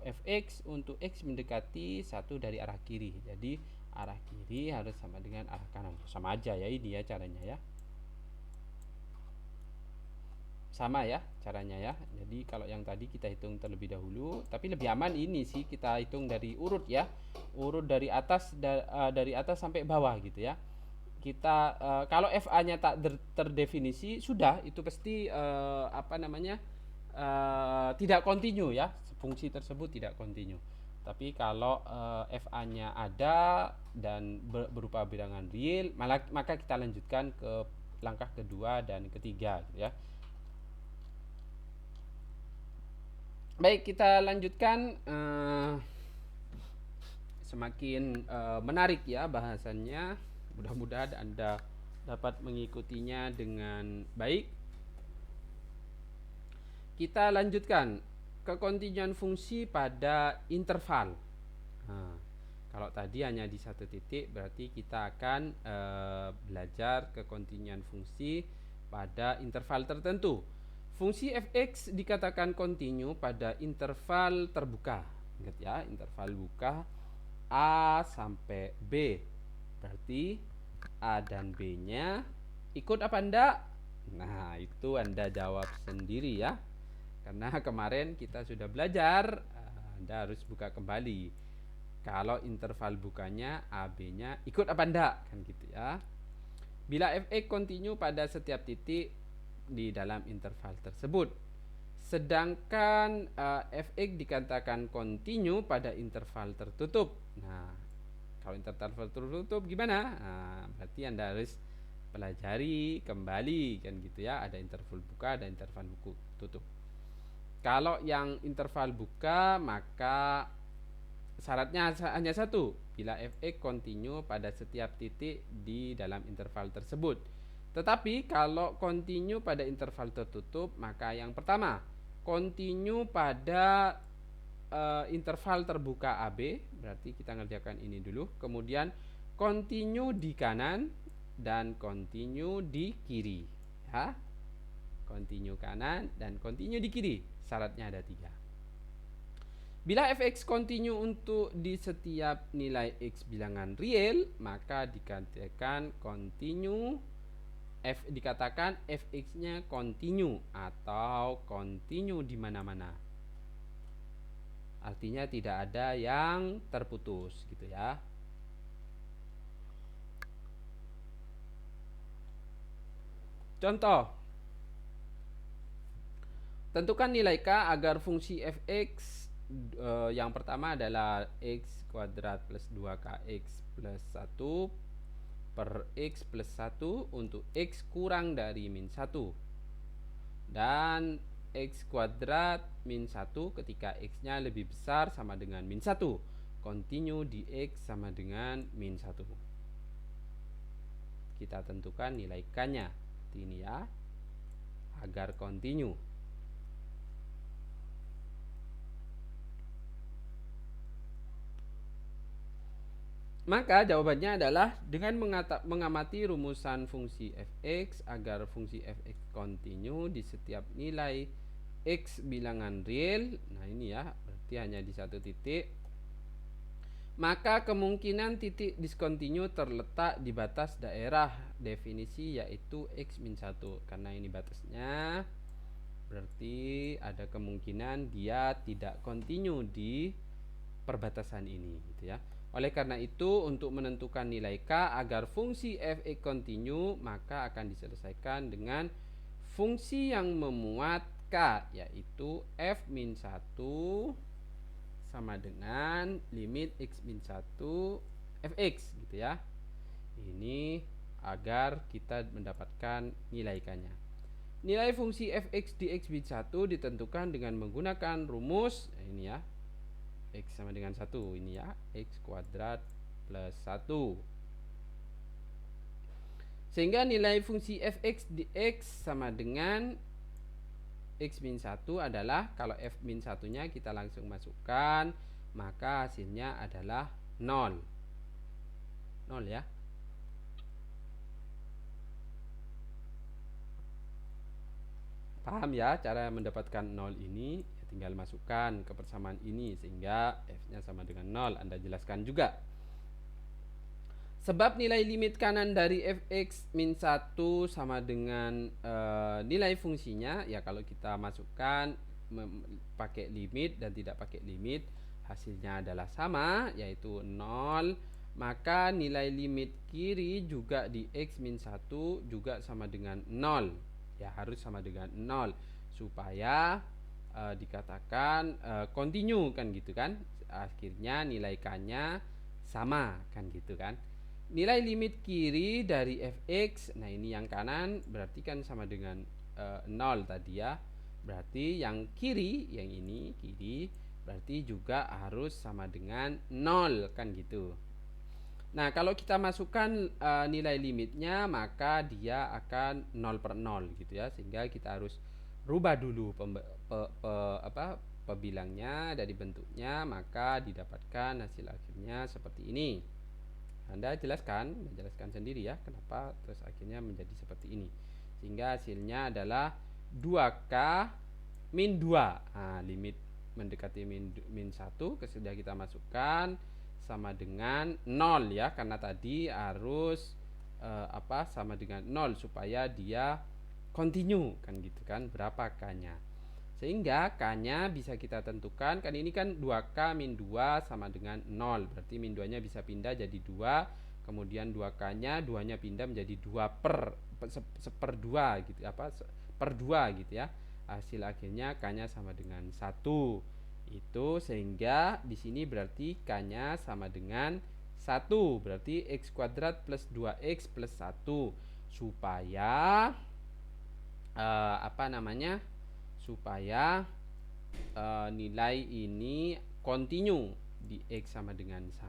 fx untuk x mendekati 1 dari arah kiri. Jadi arah kiri harus sama dengan arah kanan. Sama aja ya ini ya caranya ya. Sama ya caranya ya. Jadi kalau yang tadi kita hitung terlebih dahulu, tapi lebih aman ini sih kita hitung dari urut ya. Urut dari atas sampai bawah gitu ya. Kita kalau FA-nya tak terdefinisi sudah itu pasti tidak kontinu ya. Fungsi tersebut tidak kontinu. Tapi kalau FA-nya ada dan berupa bilangan real, maka kita lanjutkan ke langkah kedua dan ketiga gitu ya. Baik, kita lanjutkan. Semakin menarik ya bahasannya. Mudah-mudahan Anda dapat mengikutinya dengan baik. Kita lanjutkan kekontinuan fungsi pada interval. Nah, kalau tadi hanya di satu titik, berarti kita akan belajar kekontinuan fungsi pada interval tertentu. Fungsi fx dikatakan kontinu pada interval terbuka. Ingat ya, interval buka A sampai B. Berarti A dan B-nya ikut apa enggak? Nah, itu Anda jawab sendiri ya. Karena kemarin kita sudah belajar, Anda harus buka kembali. Kalau interval bukanya A, B-nya ikut apa enggak? Kan gitu ya. Bila fx kontinu pada setiap titik di dalam interval tersebut, sedangkan fx dikatakan kontinu pada interval tertutup. Nah, kalau interval tertutup gimana? Nah, berarti Anda harus pelajari kembali kan gitu ya. Ada interval buka, ada interval tutup. Kalau yang interval buka maka syaratnya hanya satu, bila fx kontinu pada setiap titik di dalam interval tersebut. Tetapi kalau kontinu pada interval tertutup, maka yang pertama, Continue pada interval terbuka AB, berarti kita ngerjakan ini dulu. Kemudian continue di kanan dan continue di kiri, ya. Continue kanan dan continue di kiri. Syaratnya ada 3. Bila fx continue untuk di setiap nilai x bilangan real, maka dikatakan continue dikatakan fx-nya continue atau continue di mana-mana. Artinya tidak ada yang terputus gitu ya. Contoh, tentukan nilai k agar fungsi fx yang pertama adalah x kuadrat plus 2kx plus 1 per x plus 1 untuk x kurang dari min 1, dan x kuadrat min 1 ketika x nya lebih besar sama dengan min 1. Continue di x sama dengan min 1. Kita tentukan nilai k nya ini ya, agar continue. Maka jawabannya adalah dengan mengamati rumusan fungsi fx agar fungsi fx continue di setiap nilai x bilangan real. Nah ini ya, berarti hanya di satu titik. Maka kemungkinan titik discontinue terletak di batas daerah definisi, yaitu x-1. Karena ini batasnya, berarti ada kemungkinan dia tidak continue di perbatasan ini gitu ya. Oleh karena itu, untuk menentukan nilai k agar fungsi fx continue, maka akan diselesaikan dengan fungsi yang memuat k, yaitu f-1 sama dengan limit x-1 fx gitu ya. Ini agar kita mendapatkan nilai k-nya. Nilai fungsi fx di x-1 ditentukan dengan menggunakan rumus ini ya, x sama dengan 1 ini ya, x kuadrat plus 1. Sehingga nilai fungsi fx di x sama dengan x-1 adalah, kalau f-1 nya kita langsung masukkan, maka hasilnya adalah 0. 0 ya. Paham ya cara mendapatkan 0 ini? Tinggal masukkan ke persamaan ini sehingga f-nya sama dengan 0. Anda jelaskan juga. Sebab nilai limit kanan dari fx min 1 sama dengan nilai fungsinya, ya kalau kita masukkan pakai limit dan tidak pakai limit, hasilnya adalah sama, yaitu 0. Maka nilai limit kiri juga di x min 1 juga sama dengan 0. Ya harus sama dengan 0 supaya dikatakan continue kan gitu kan. Akhirnya nilai k-nya sama kan gitu kan. Nilai limit kiri dari fx, nah ini yang kanan berarti kan sama dengan 0 tadi ya. Berarti yang kiri, yang ini kiri, berarti juga harus sama dengan 0 kan gitu. Nah kalau kita masukkan nilai limitnya, maka dia akan 0 per 0 gitu ya. Sehingga kita harus rubah dulu pebilangnya dari bentuknya, maka didapatkan hasil akhirnya seperti ini. Anda menjelaskan sendiri ya kenapa terus akhirnya menjadi seperti ini. Sehingga hasilnya adalah 2k min 2. Nah, limit mendekati min 1 sudah kita masukkan sama dengan 0 ya, karena tadi harus sama dengan 0 supaya dia continue kan gitu kan, berapa k-nya. Sehingga k-nya bisa kita tentukan, kan ini kan 2k min 2 sama dengan 0, berarti min 2 nya bisa pindah jadi 2, kemudian 2k nya 2 nya pindah menjadi 2 per 2 gitu, per 2 gitu ya. Hasil akhirnya k-nya sama dengan 1 itu, sehingga di sini berarti k-nya sama dengan 1, berarti x kuadrat plus 2x plus 1, supaya supaya nilai ini continue di x sama dengan 1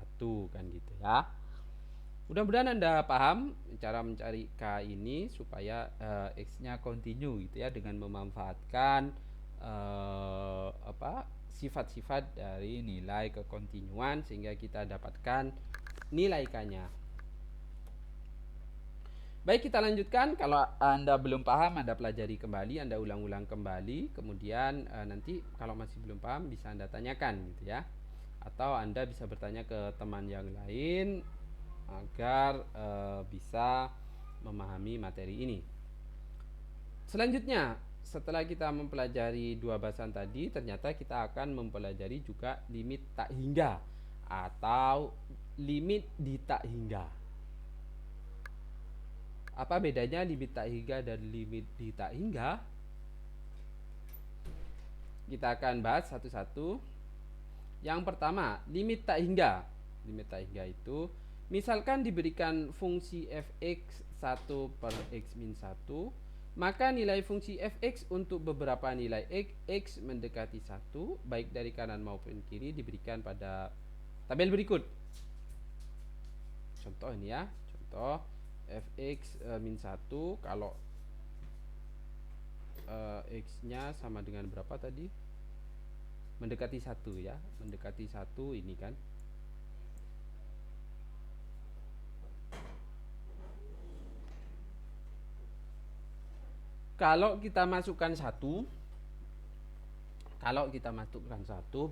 kan gitu ya. Mudah-mudahan Anda paham cara mencari k ini supaya x-nya continue gitu ya, dengan memanfaatkan sifat-sifat dari nilai kekontinuan sehingga kita dapatkan nilai K-nya. Baik, kita lanjutkan. Kalau Anda belum paham, Anda pelajari kembali, Anda ulang-ulang kembali. Kemudian nanti kalau masih belum paham bisa Anda tanyakan gitu ya. Atau Anda bisa bertanya ke teman yang lain agar bisa memahami materi ini. Selanjutnya, setelah kita mempelajari dua bahasan tadi, ternyata kita akan mempelajari juga limit tak hingga atau limit di tak hingga. Apa bedanya limit tak hingga dan limit di tak hingga? Kita akan bahas satu-satu. Yang pertama, limit tak hingga. Limit tak hingga itu misalkan diberikan fungsi fx 1 per x min 1, maka nilai fungsi fx untuk beberapa nilai x mendekati 1 baik dari kanan maupun kiri diberikan pada tabel berikut. Contoh ini ya, contoh fx min 1 kalau x-nya sama dengan berapa tadi? Mendekati 1 ya, mendekati 1 ini kan. Kalau kita masukkan 1,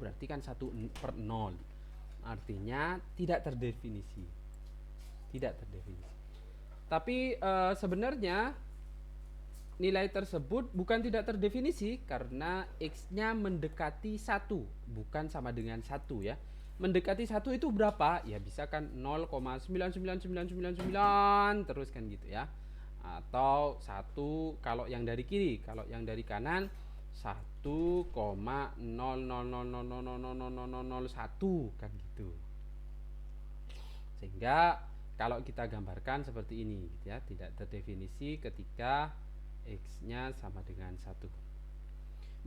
berarti kan 1 per 0. Artinya tidak terdefinisi. Tapi sebenarnya nilai tersebut bukan tidak terdefinisi karena x-nya mendekati 1, bukan sama dengan 1 ya. Mendekati 1 itu berapa? Ya bisa kan 0,99999 terus kan gitu ya. Atau 1 kalau yang dari kiri, kalau yang dari kanan 1,000000001 kan gitu. Sehingga kalau kita gambarkan seperti ini gitu ya, tidak terdefinisi ketika x-nya sama dengan 1.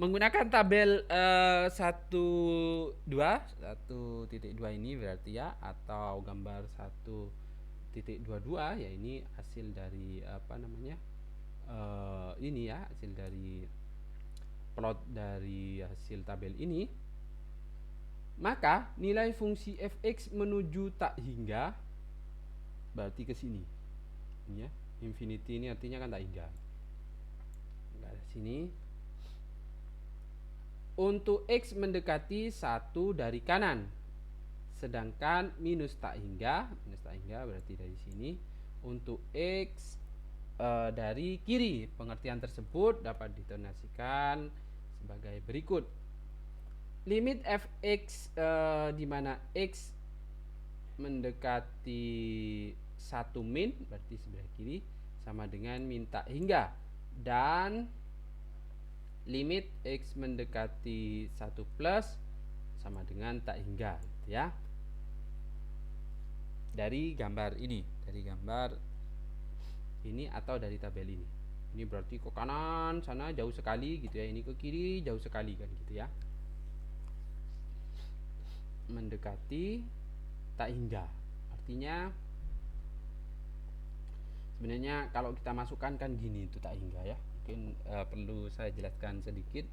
Menggunakan tabel 1.2 ini berarti ya, atau gambar 1.22 ya, ini hasil dari ini ya, hasil dari plot dari hasil tabel ini. Maka nilai fungsi fx menuju tak hingga berarti ke sini. Ini ya, infinity ini artinya kan tak hingga. Enggak ada sini. Untuk x mendekati 1 dari kanan. Sedangkan minus tak hingga berarti dari sini. Untuk x dari kiri, pengertian tersebut dapat ditonasikan sebagai berikut. Limit fx di mana x mendekati 1 min berarti sebelah kiri sama dengan min tak hingga, dan limit x mendekati 1 plus sama dengan tak hingga gitu ya. Dari gambar ini, atau dari tabel ini. Ini berarti ke kanan sana jauh sekali gitu ya, ini ke kiri jauh sekali kan gitu ya. Mendekati tak hingga artinya sebenarnya kalau kita masukkan kan gini, itu tak hingga ya. Mungkin perlu saya jelaskan sedikit.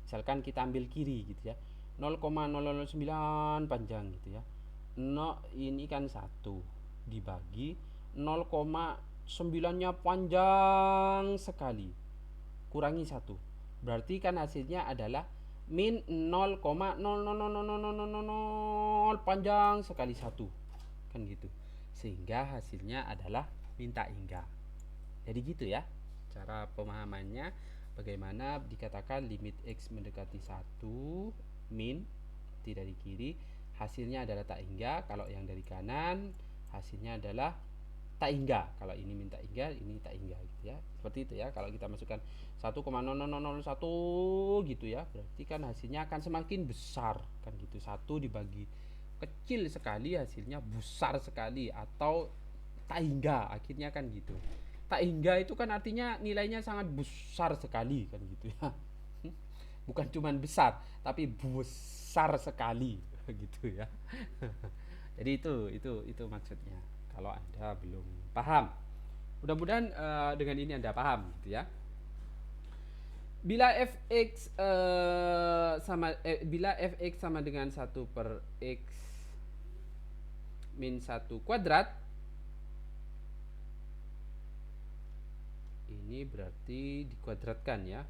Misalkan kita ambil kiri gitu ya, 0,009 panjang gitu ya. Ini kan 1 dibagi 0,9-nya panjang sekali, kurangi 1, berarti kan hasilnya adalah min 0,0000000 panjang sekali 1 kan gitu, sehingga hasilnya adalah min tak hingga. Jadi gitu ya cara pemahamannya, bagaimana dikatakan limit x mendekati 1 min dari kiri hasilnya adalah tak hingga. Kalau yang dari kanan hasilnya adalah tak hingga. Kalau ini min tak hingga, ini tak hingga gitu ya. Seperti itu ya. Kalau kita masukkan 1,00001 gitu ya, berarti kan hasilnya akan semakin besar kan gitu. 1 dibagi kecil sekali hasilnya besar sekali, atau tak hingga akhirnya kan gitu. Tak hingga itu kan artinya nilainya sangat besar sekali kan gitu ya. Bukan cuman besar, tapi besar sekali gitu ya. Jadi itu maksudnya. Kalau Anda belum paham, mudah-mudahan dengan ini Anda paham gitu ya. Bila fx bila fx sama dengan 1/x min 1 kuadrat, ini berarti dikuadratkan ya.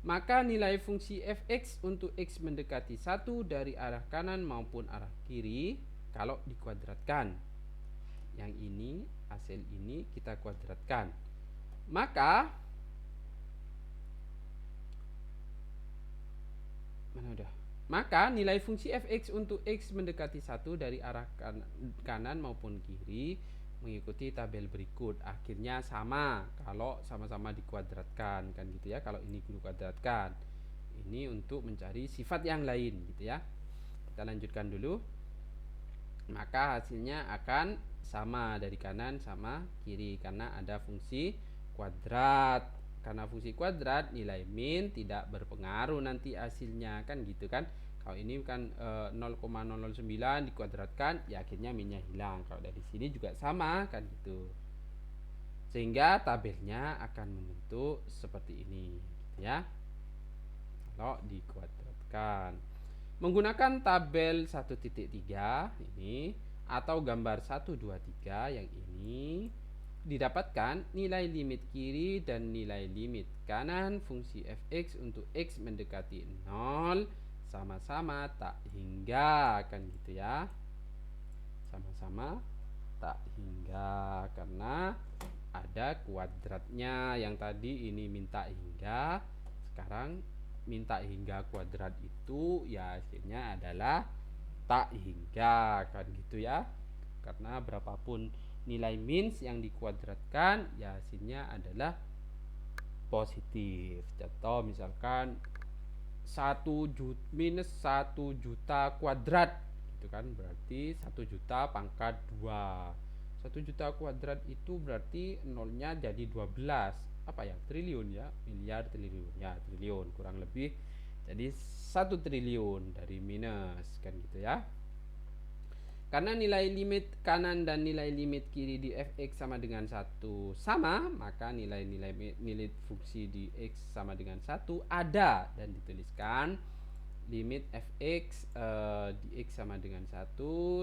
Maka nilai fungsi fx untuk x mendekati 1 dari arah kanan maupun arah kiri kalau dikuadratkan. Yang ini, hasil ini kita kuadratkan. Maka Maka nilai fungsi fx untuk x mendekati 1 dari arah kanan maupun kiri mengikuti tabel berikut. Akhirnya sama kalau sama-sama dikuadratkan, kan gitu ya. Kalau ini dikuadratkan, ini untuk mencari sifat yang lain gitu ya. Kita lanjutkan dulu. Maka hasilnya akan sama dari kanan sama kiri karena ada fungsi kuadrat. Karena fungsi kuadrat, nilai min tidak berpengaruh nanti hasilnya, kan gitu kan. Kalau ini kan 0,009 dikuadratkan, ya akhirnya minnya hilang. Kalau dari sini juga sama, kan gitu. Sehingga tabelnya akan membentuk seperti ini gitu ya, kalau dikuadratkan. Menggunakan tabel 1.3 ini atau gambar 123 yang ini, didapatkan nilai limit kiri dan nilai limit kanan fungsi fx untuk x mendekati 0 sama-sama tak hingga, kan gitu ya. Sama-sama tak hingga karena ada kuadratnya. Yang tadi ini minta hingga, sekarang minta hingga kuadrat itu ya hasilnya adalah tak hingga, kan gitu ya. Karena berapapun nilai min yang dikuadratkan ya hasilnya adalah positif. Contoh misalkan minus 1 juta kuadrat itu kan berarti 1 juta pangkat 2. 1 juta kuadrat itu berarti nolnya jadi 12 apa ya, triliun ya, miliar triliun ya, triliun kurang lebih. Jadi 1 triliun dari minus, kan gitu ya. Karena nilai limit kanan dan nilai limit kiri di fx sama dengan 1 sama, maka nilai fungsi di x sama dengan 1 ada dan dituliskan limit fx di x sama dengan 1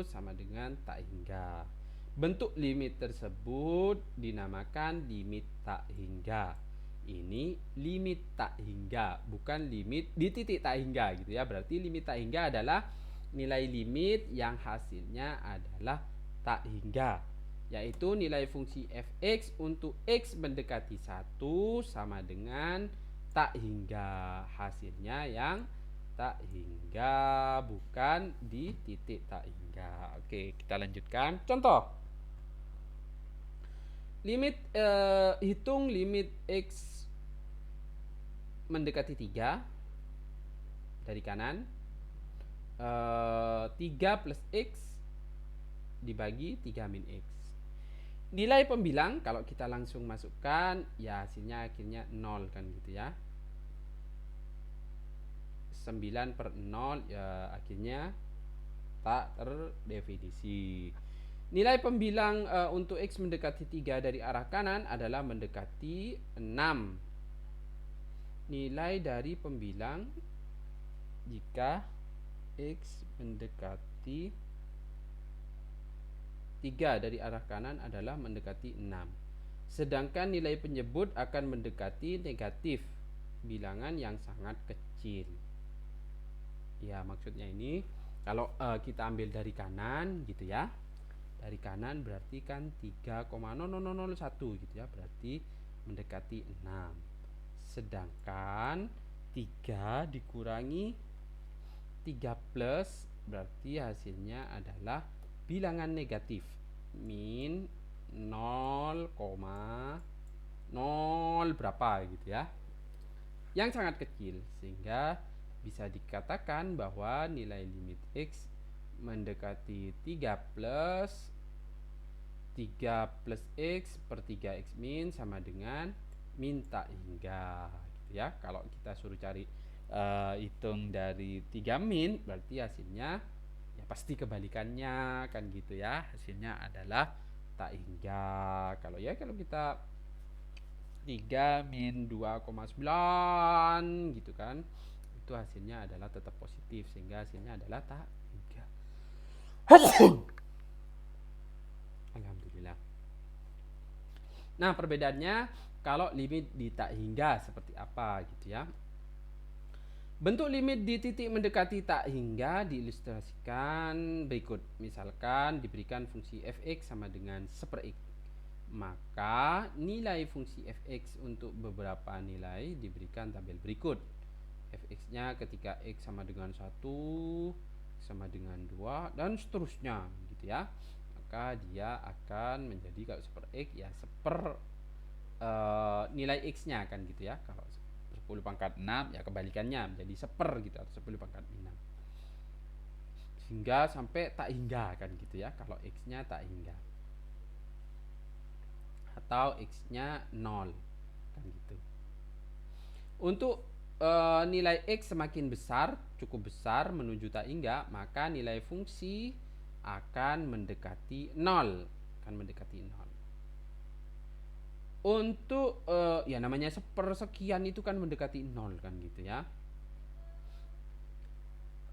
sama dengan tak hingga. Bentuk limit tersebut dinamakan limit tak hingga. Ini limit tak hingga, bukan limit di titik tak hingga gitu ya. Berarti limit tak hingga adalah nilai limit yang hasilnya adalah tak hingga, yaitu nilai fungsi fx untuk x mendekati 1 sama dengan tak hingga, hasilnya yang tak hingga, bukan di titik tak hingga. Oke, kita lanjutkan. Contoh, limit hitung limit x mendekati 3 dari kanan. 3 plus x dibagi 3 min x. Nilai pembilang kalau kita langsung masukkan ya hasilnya akhirnya 0, kan gitu ya. 9/0 ya akhirnya tak terdefinisi. Nilai pembilang untuk x mendekati 3 dari arah kanan adalah mendekati 6. Nilai dari pembilang jika x mendekati 3 dari arah kanan adalah mendekati 6. Sedangkan nilai penyebut akan mendekati negatif, bilangan yang sangat kecil. Ya, maksudnya ini kalau kita ambil dari kanan gitu ya. Dari kanan berarti kan 3,0001 gitu ya, berarti mendekati 6. Sedangkan 3 dikurangi 3 plus berarti hasilnya adalah bilangan negatif min 0,0 berapa gitu ya, yang sangat kecil, sehingga bisa dikatakan bahwa nilai limit x mendekati 3 plus x per 3x min sama dengan min tak hingga gitu ya. Kalau kita suruh cari hitung dari 3 min berarti hasilnya ya pasti kebalikannya, kan gitu ya. Hasilnya adalah tak hingga. Kalau kita 3 min 2,9 gitu kan, itu hasilnya adalah tetap positif sehingga hasilnya adalah tak hingga. Alhamdulillah. Nah, perbedaannya kalau limit di tak hingga seperti apa gitu ya. Bentuk limit di titik mendekati tak hingga diilustrasikan berikut. Misalkan diberikan fungsi fx sama dengan 1/x. Maka nilai fungsi fx untuk beberapa nilai diberikan tabel berikut. Fx-nya ketika x sama dengan 1, sama dengan 2 dan seterusnya gitu ya. Maka dia akan menjadi kalau 1/x ya nilai x-nya kan gitu ya. Kalau 10 pangkat 6 ya kebalikannya menjadi 1/, gitu atau 10 pangkat 6 hingga sampai tak hingga kan gitu ya, kalau x-nya tak hingga atau x-nya 0 kan gitu. Untuk nilai x semakin besar, cukup besar menuju tak hingga, maka nilai fungsi akan mendekati 0, akan mendekati 0. Untuk ya namanya sepersekian itu kan mendekati 0 kan gitu ya.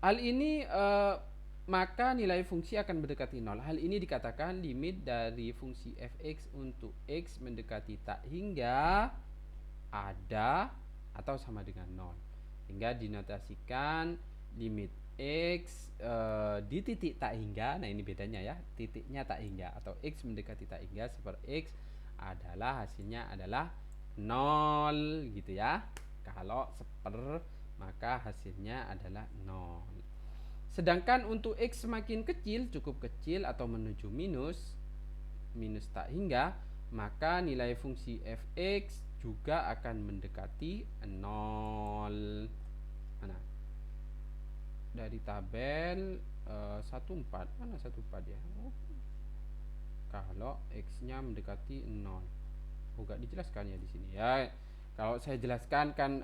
Hal ini maka nilai fungsi akan mendekati 0. Hal ini dikatakan limit dari fungsi fx untuk x mendekati tak hingga ada atau sama dengan 0. Hingga dinotasikan limit x di titik tak hingga. Nah, ini bedanya ya. Titiknya tak hingga atau x mendekati tak hingga 1/x adalah hasilnya adalah 0 gitu ya. Kalau 1/, maka hasilnya adalah 0. Sedangkan untuk x semakin kecil, cukup kecil atau menuju minus tak hingga, maka nilai fungsi fx juga akan mendekati 0. Mana? Dari tabel 14, mana 14 ya? Kalau x-nya mendekati 0. Enggak dijelaskan ya di sini ya. Kalau saya jelaskan kan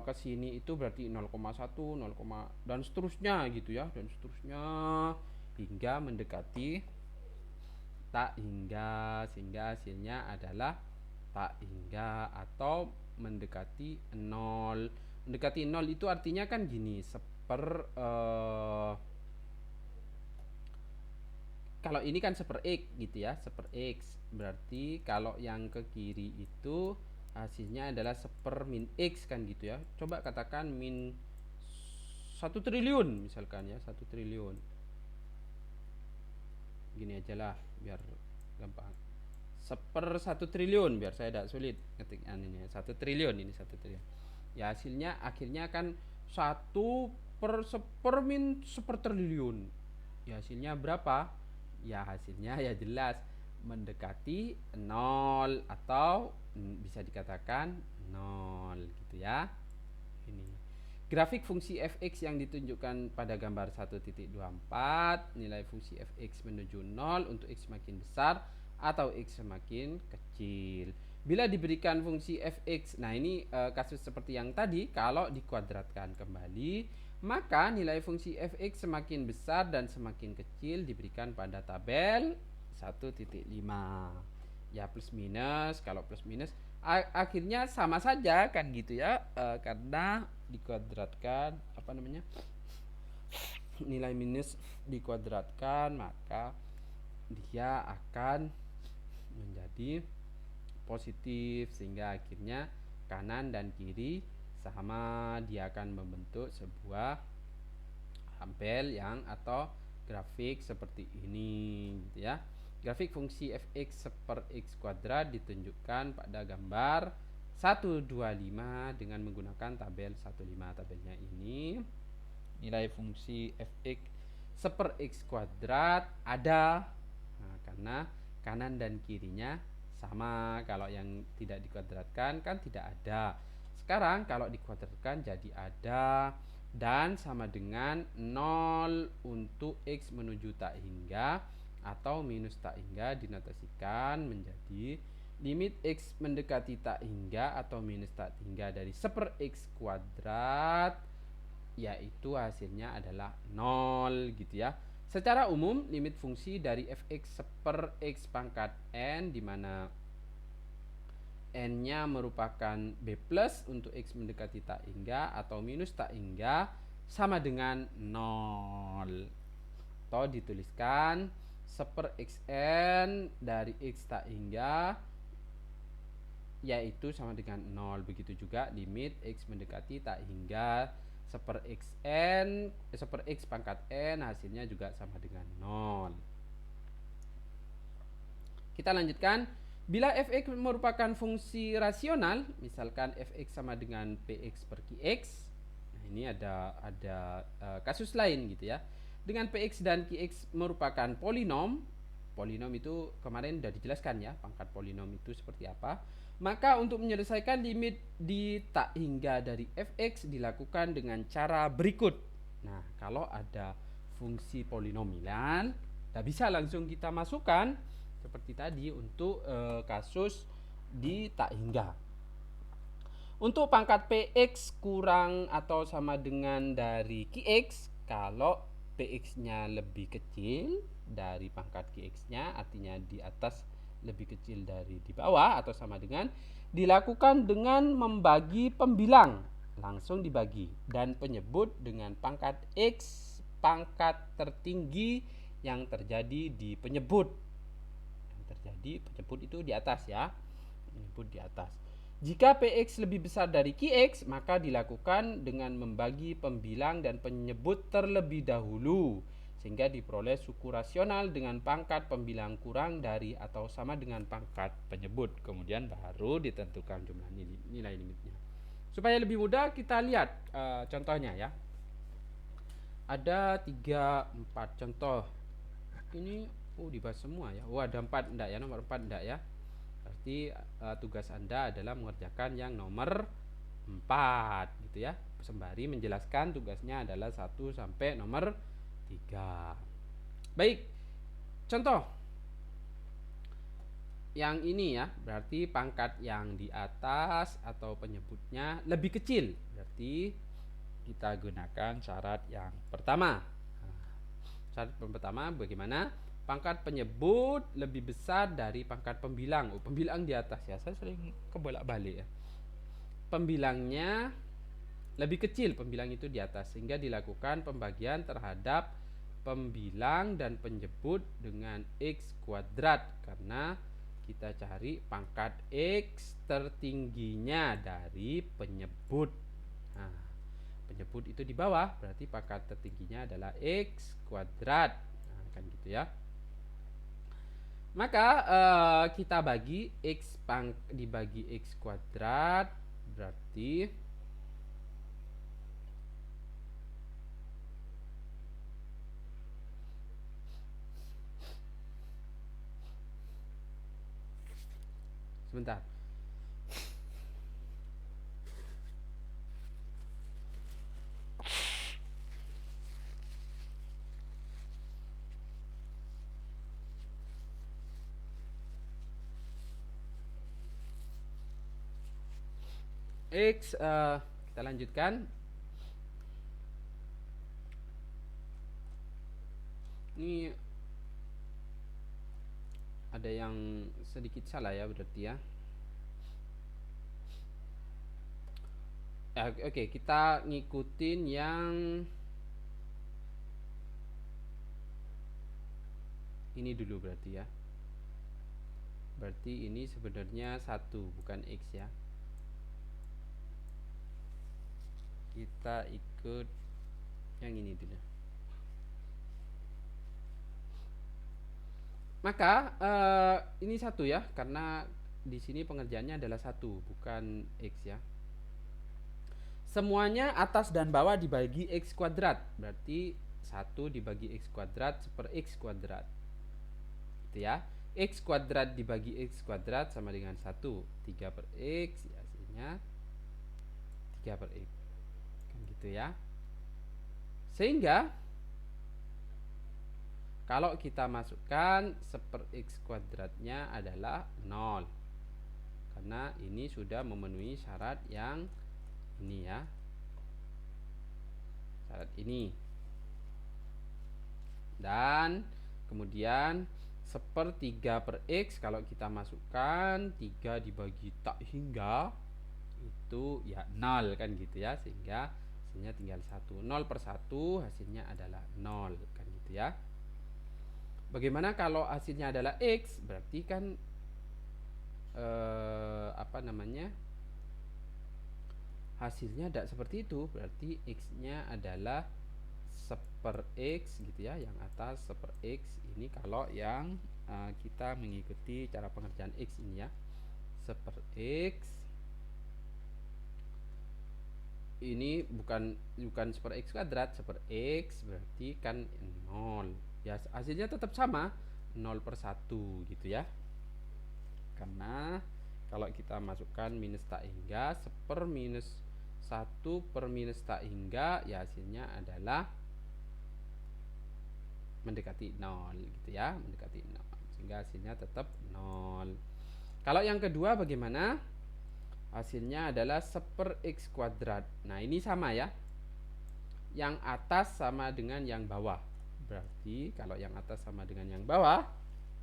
ke sini itu berarti 0,1, 0, dan seterusnya gitu ya, dan seterusnya hingga mendekati tak hingga, sehingga hasilnya adalah tak hingga atau mendekati 0. Mendekati 0 itu artinya kan gini, kalau ini kan 1/x gitu ya, 1/x. Berarti kalau yang ke kiri itu hasilnya adalah 1/min x kan gitu ya. Coba katakan min 1 triliun misalkan ya, 1 triliun. Gini aja lah biar gampang. 1/1 triliun biar saya tidak sulit ketik ini. 1 triliun ini 1 triliun. Ya hasilnya akhirnya kan 1/min 1 triliun. Ya hasilnya berapa? Ya hasilnya ya jelas mendekati 0 atau bisa dikatakan 0 gitu ya. Ini grafik fungsi fx yang ditunjukkan pada gambar 1.24, nilai fungsi fx menuju 0 untuk x semakin besar atau x semakin kecil. Bila diberikan fungsi fx, nah ini kasus seperti yang tadi, kalau dikuadratkan kembali, maka nilai fungsi fx semakin besar dan semakin kecil diberikan pada tabel 1.5. Ya plus minus, kalau plus minus akhirnya sama saja kan gitu ya, karena dikuadratkan apa namanya, nilai minus dikuadratkan maka dia akan menjadi positif, sehingga akhirnya kanan dan kiri sama, dia akan membentuk sebuah tabel yang atau grafik seperti ini gitu ya. Grafik fungsi fx 1/x kuadrat ditunjukkan pada gambar 125 dengan menggunakan tabel 15. Tabelnya ini nilai fungsi fx 1/x kuadrat ada, nah, karena kanan dan kirinya sama. Kalau yang tidak dikuadratkan kan tidak ada. Sekarang kalau dikuadratkan jadi ada, dan sama dengan 0 untuk x menuju tak hingga atau minus tak hingga dinotasikan menjadi limit x mendekati tak hingga atau minus tak hingga dari 1/x kuadrat, yaitu hasilnya adalah 0 gitu ya. Secara umum limit fungsi dari fx 1/x pangkat n, di mana N-nya merupakan B plus untuk X mendekati tak hingga atau minus tak hingga sama dengan 0. Atau dituliskan 1/Xn dari X tak hingga yaitu sama dengan 0. Begitu juga limit X mendekati tak hingga 1/Xn 1/X pangkat N hasilnya juga sama dengan 0. Kita lanjutkan. Bila fx merupakan fungsi rasional, misalkan fx sama dengan px per qx. Nah, ini ada kasus lain gitu ya. Dengan px dan qx merupakan polinom. Polinom itu kemarin sudah dijelaskan ya, pangkat polinom itu seperti apa. Maka untuk menyelesaikan limit di tak hingga dari fx dilakukan dengan cara berikut. Nah, kalau ada fungsi polinomial, tidak bisa langsung kita masukkan seperti tadi untuk kasus di tak hingga. Untuk pangkat px kurang atau sama dengan dari qx, kalau px-nya lebih kecil dari pangkat qx-nya, artinya di atas lebih kecil dari di bawah atau sama dengan, dilakukan dengan membagi pembilang, langsung dibagi, dan penyebut dengan pangkat x pangkat tertinggi yang terjadi di penyebut. Jadi penyebut itu di atas ya, penyebut di atas. Jika px lebih besar dari qx, maka dilakukan dengan membagi pembilang dan penyebut terlebih dahulu sehingga diperoleh suku rasional dengan pangkat pembilang kurang dari atau sama dengan pangkat penyebut. Kemudian baru ditentukan jumlah nilai limitnya. Supaya lebih mudah kita lihat contohnya ya. Ada 3-4 contoh. Ini dibahas semua ya. Ada 4 enggak ya, nomor 4 enggak ya. Berarti tugas Anda adalah mengerjakan yang nomor 4 gitu ya. Sembari menjelaskan tugasnya adalah 1 sampai nomor 3. Baik. Contoh. Yang ini ya, berarti pangkat yang di atas atau penyebutnya lebih kecil. Berarti kita gunakan syarat yang pertama. Syarat pertama bagaimana? Pangkat penyebut lebih besar dari pangkat pembilang. Pembilang di atas ya, saya sering kebolak-balik ya. Pembilangnya lebih kecil, pembilang itu di atas, sehingga dilakukan pembagian terhadap pembilang dan penyebut dengan x kuadrat, karena kita cari pangkat x tertingginya dari penyebut. Nah, penyebut itu di bawah, berarti pangkat tertingginya adalah x kuadrat. Nah, kan gitu ya. Maka kita bagi x dibagi x kuadrat, berarti sebentar. X kita lanjutkan. Ini ada yang sedikit salah ya berarti ya. Oke, kita ngikutin yang ini dulu berarti ya. Berarti ini sebenarnya 1 bukan x ya. Kita ikut yang ini dulu. Maka ini 1 ya, karena di sini pengerjaannya adalah 1 bukan x ya. Semuanya atas dan bawah dibagi x kuadrat, berarti 1 dibagi x kuadrat per x kuadrat. Gitu ya. X kuadrat dibagi x kuadrat sama dengan 1. 3 per x hasilnya 3 per x. Kan gitu ya. Sehingga kalau kita masukkan 1/x kuadratnya adalah 0. Karena ini sudah memenuhi syarat yang ini ya. Syarat ini. Dan kemudian Sepertiga per X kalau kita masukkan 3 dibagi tak hingga itu ya 0 kan gitu ya, sehingga hasilnya tinggal 1. 0 per 1 hasilnya adalah 0 kan gitu ya. Bagaimana kalau hasilnya adalah X? Berarti kan hasilnya tidak seperti itu. Berarti X-nya adalah seper X gitu ya, yang atas seper X. Ini kalau yang kita mengikuti cara pengerjaan X ini ya, seper X. Ini bukan seper X kuadrat, seper X berarti kan 0 ya, hasilnya tetap sama 0 per 1 gitu ya, karena kalau kita masukkan minus tak hingga, seper minus 1 per minus tak hingga, ya hasilnya adalah mendekati 0 gitu ya, mendekati 0, sehingga hasilnya tetap 0. Kalau yang kedua bagaimana? Hasilnya adalah seper X kuadrat. Nah ini sama ya, yang atas sama dengan yang bawah. Berarti kalau yang atas sama dengan yang bawah,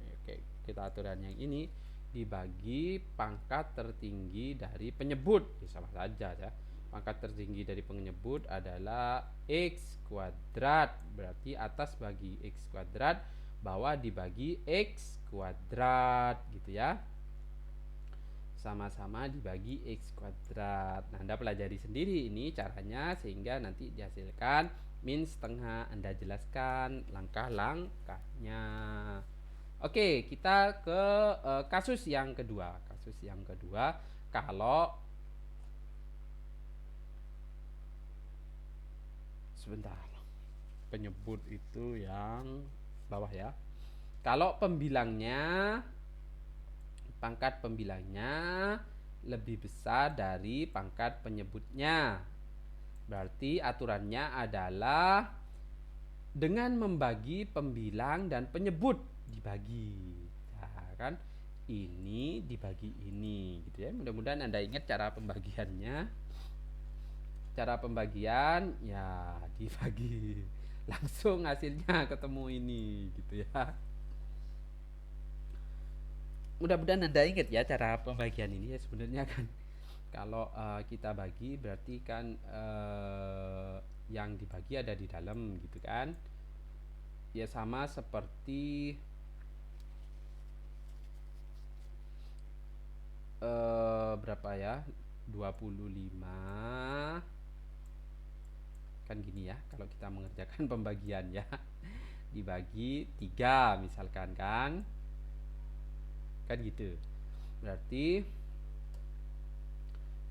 oke, kita aturan yang ini dibagi pangkat tertinggi dari penyebut, ya sama saja ya. Pangkat tertinggi dari penyebut adalah X kuadrat, berarti atas bagi X kuadrat, bawah dibagi X kuadrat gitu ya, sama-sama dibagi X kuadrat. Nah Anda pelajari sendiri ini caranya, sehingga nanti dihasilkan min setengah. Anda jelaskan langkah-langkahnya. Oke, kita ke kasus yang kedua. Kasus yang kedua, kalau sebentar, penyebut itu yang bawah ya. Kalau pembilangnya, pangkat pembilangnya lebih besar dari pangkat penyebutnya, berarti aturannya adalah dengan membagi pembilang dan penyebut dibagi. Nah, kan ini dibagi ini gitu ya. Mudah-mudahan Anda ingat cara pembagiannya. Cara pembagian ya dibagi, langsung hasilnya ketemu ini gitu ya. Mudah-mudahan Anda ingat ya cara pembagian ini ya. Sebenarnya kan kalau kita bagi berarti kan yang dibagi ada di dalam gitu kan. Ya sama seperti berapa ya? 25 kan gini ya, kalau kita mengerjakan pembagian ya, dibagi 3 misalkan kan gitu. Berarti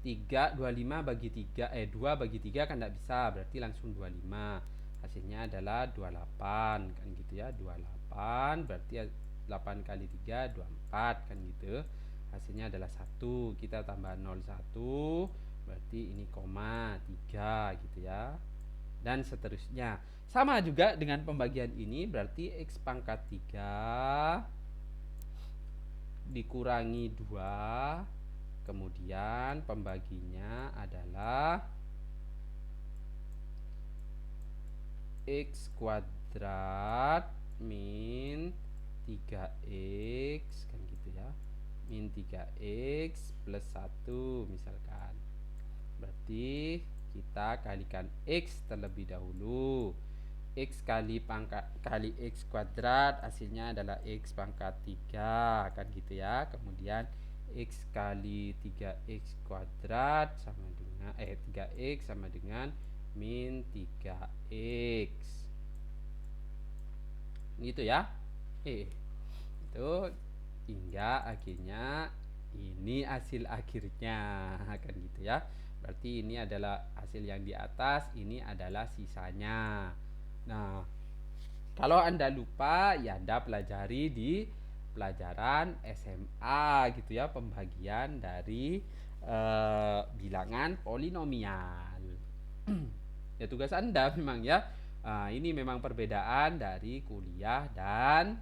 25 bagi 3 2 bagi 3 kan tidak bisa, berarti langsung 25. Hasilnya adalah 28 kan gitu ya. 28 berarti 8 kali 3 24 kan gitu. Hasilnya adalah 1. Kita tambah 01 berarti ini koma 3 gitu ya. Dan seterusnya. Sama juga dengan pembagian ini, berarti X pangkat 3 dikurangi 2, kemudian pembaginya adalah X kuadrat min 3X kan gitu ya, min 3X plus 1 misalkan. Berarti kita kalikan X terlebih dahulu. X kali pangkat kali X kuadrat hasilnya adalah X pangkat 3 kan gitu ya. Kemudian X kali 3X kuadrat sama dengan 3X sama dengan min 3X gitu ya. Itu hingga akhirnya ini hasil akhirnya kan gitu ya. Berarti ini adalah hasil yang di atas, ini adalah sisanya. Nah, kalau Anda lupa ya Anda pelajari di pelajaran SMA gitu ya, pembagian dari bilangan polinomial. Ya tugas Anda memang ya. Ini memang perbedaan dari kuliah dan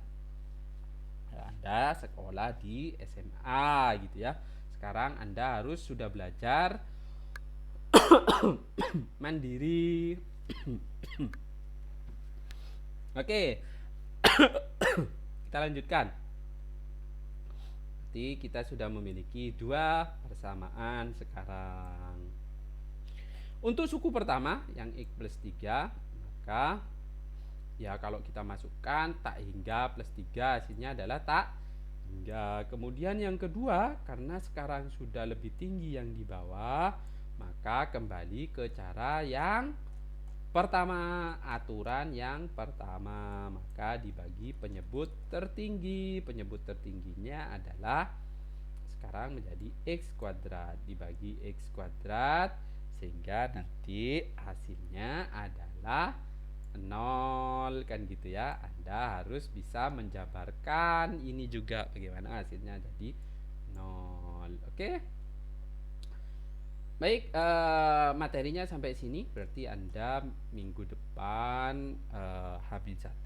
Anda sekolah di SMA gitu ya. Sekarang Anda harus sudah belajar mandiri. Oke. kita lanjutkan. Berarti kita sudah memiliki 2 persamaan sekarang. Untuk suku pertama yang X plus 3, maka ya kalau kita masukkan tak hingga plus 3, hasilnya adalah tak hingga. Kemudian yang kedua, karena sekarang sudah lebih tinggi yang di bawah, maka kembali ke cara yang pertama, aturan yang pertama, maka dibagi penyebut tertinggi. Penyebut tertingginya adalah sekarang menjadi X kuadrat, dibagi X kuadrat, sehingga nanti hasilnya adalah 0 kan gitu ya. Anda harus bisa menjabarkan ini juga bagaimana hasilnya jadi 0. Oke. Baik, materinya sampai sini. Berarti Anda minggu depan H-1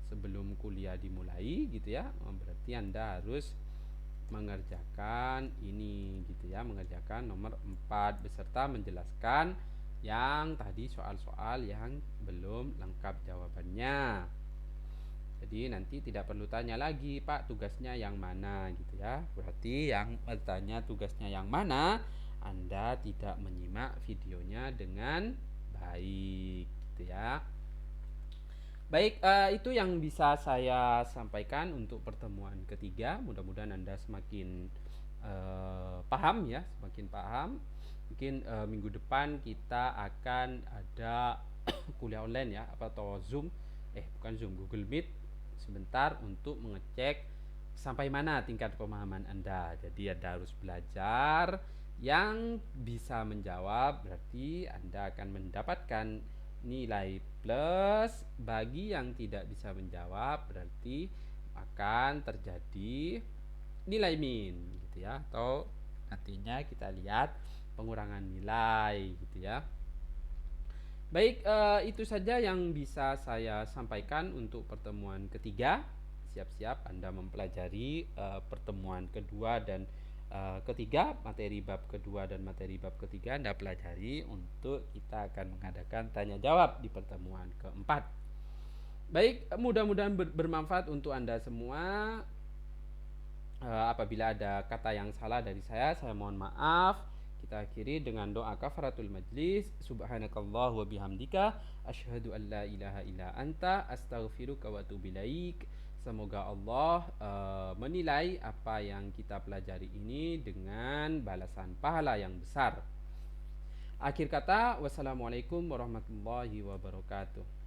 sebelum kuliah dimulai gitu ya. Berarti Anda harus mengerjakan ini gitu ya, mengerjakan nomor 4 beserta menjelaskan yang tadi soal-soal yang belum lengkap jawabannya. Jadi nanti tidak perlu tanya lagi, Pak, tugasnya yang mana gitu ya. Berarti yang bertanya tugasnya yang mana, Anda tidak menyimak videonya dengan baik gitu ya. Baik, itu yang bisa saya sampaikan untuk pertemuan ketiga. Mudah-mudahan Anda semakin paham ya, semakin paham. Mungkin minggu depan kita akan ada kuliah online ya, atau Zoom, bukan Zoom, Google Meet sebentar untuk mengecek sampai mana tingkat pemahaman Anda. Jadi Anda harus belajar, yang bisa menjawab berarti Anda akan mendapatkan nilai plus. Bagi yang tidak bisa menjawab berarti akan terjadi nilai min gitu ya, atau nantinya kita lihat pengurangan nilai gitu ya. Baik, itu saja yang bisa saya sampaikan untuk pertemuan ketiga. Siap-siap Anda mempelajari pertemuan kedua dan ketiga, materi bab kedua dan materi bab ketiga Anda pelajari untuk kita akan mengadakan tanya jawab di pertemuan keempat. Baik, mudah-mudahan bermanfaat untuk Anda semua. Apabila ada kata yang salah dari saya mohon maaf. Kita akhiri dengan doa kafaratul majlis. Subhanakallah wa bihamdika asyhadu an la ilaha illa anta astaghfiruka wa atubu ilaik. Semoga Allah menilai apa yang kita pelajari ini dengan balasan pahala yang besar. Akhir kata, wassalamualaikum warahmatullahi wabarakatuh.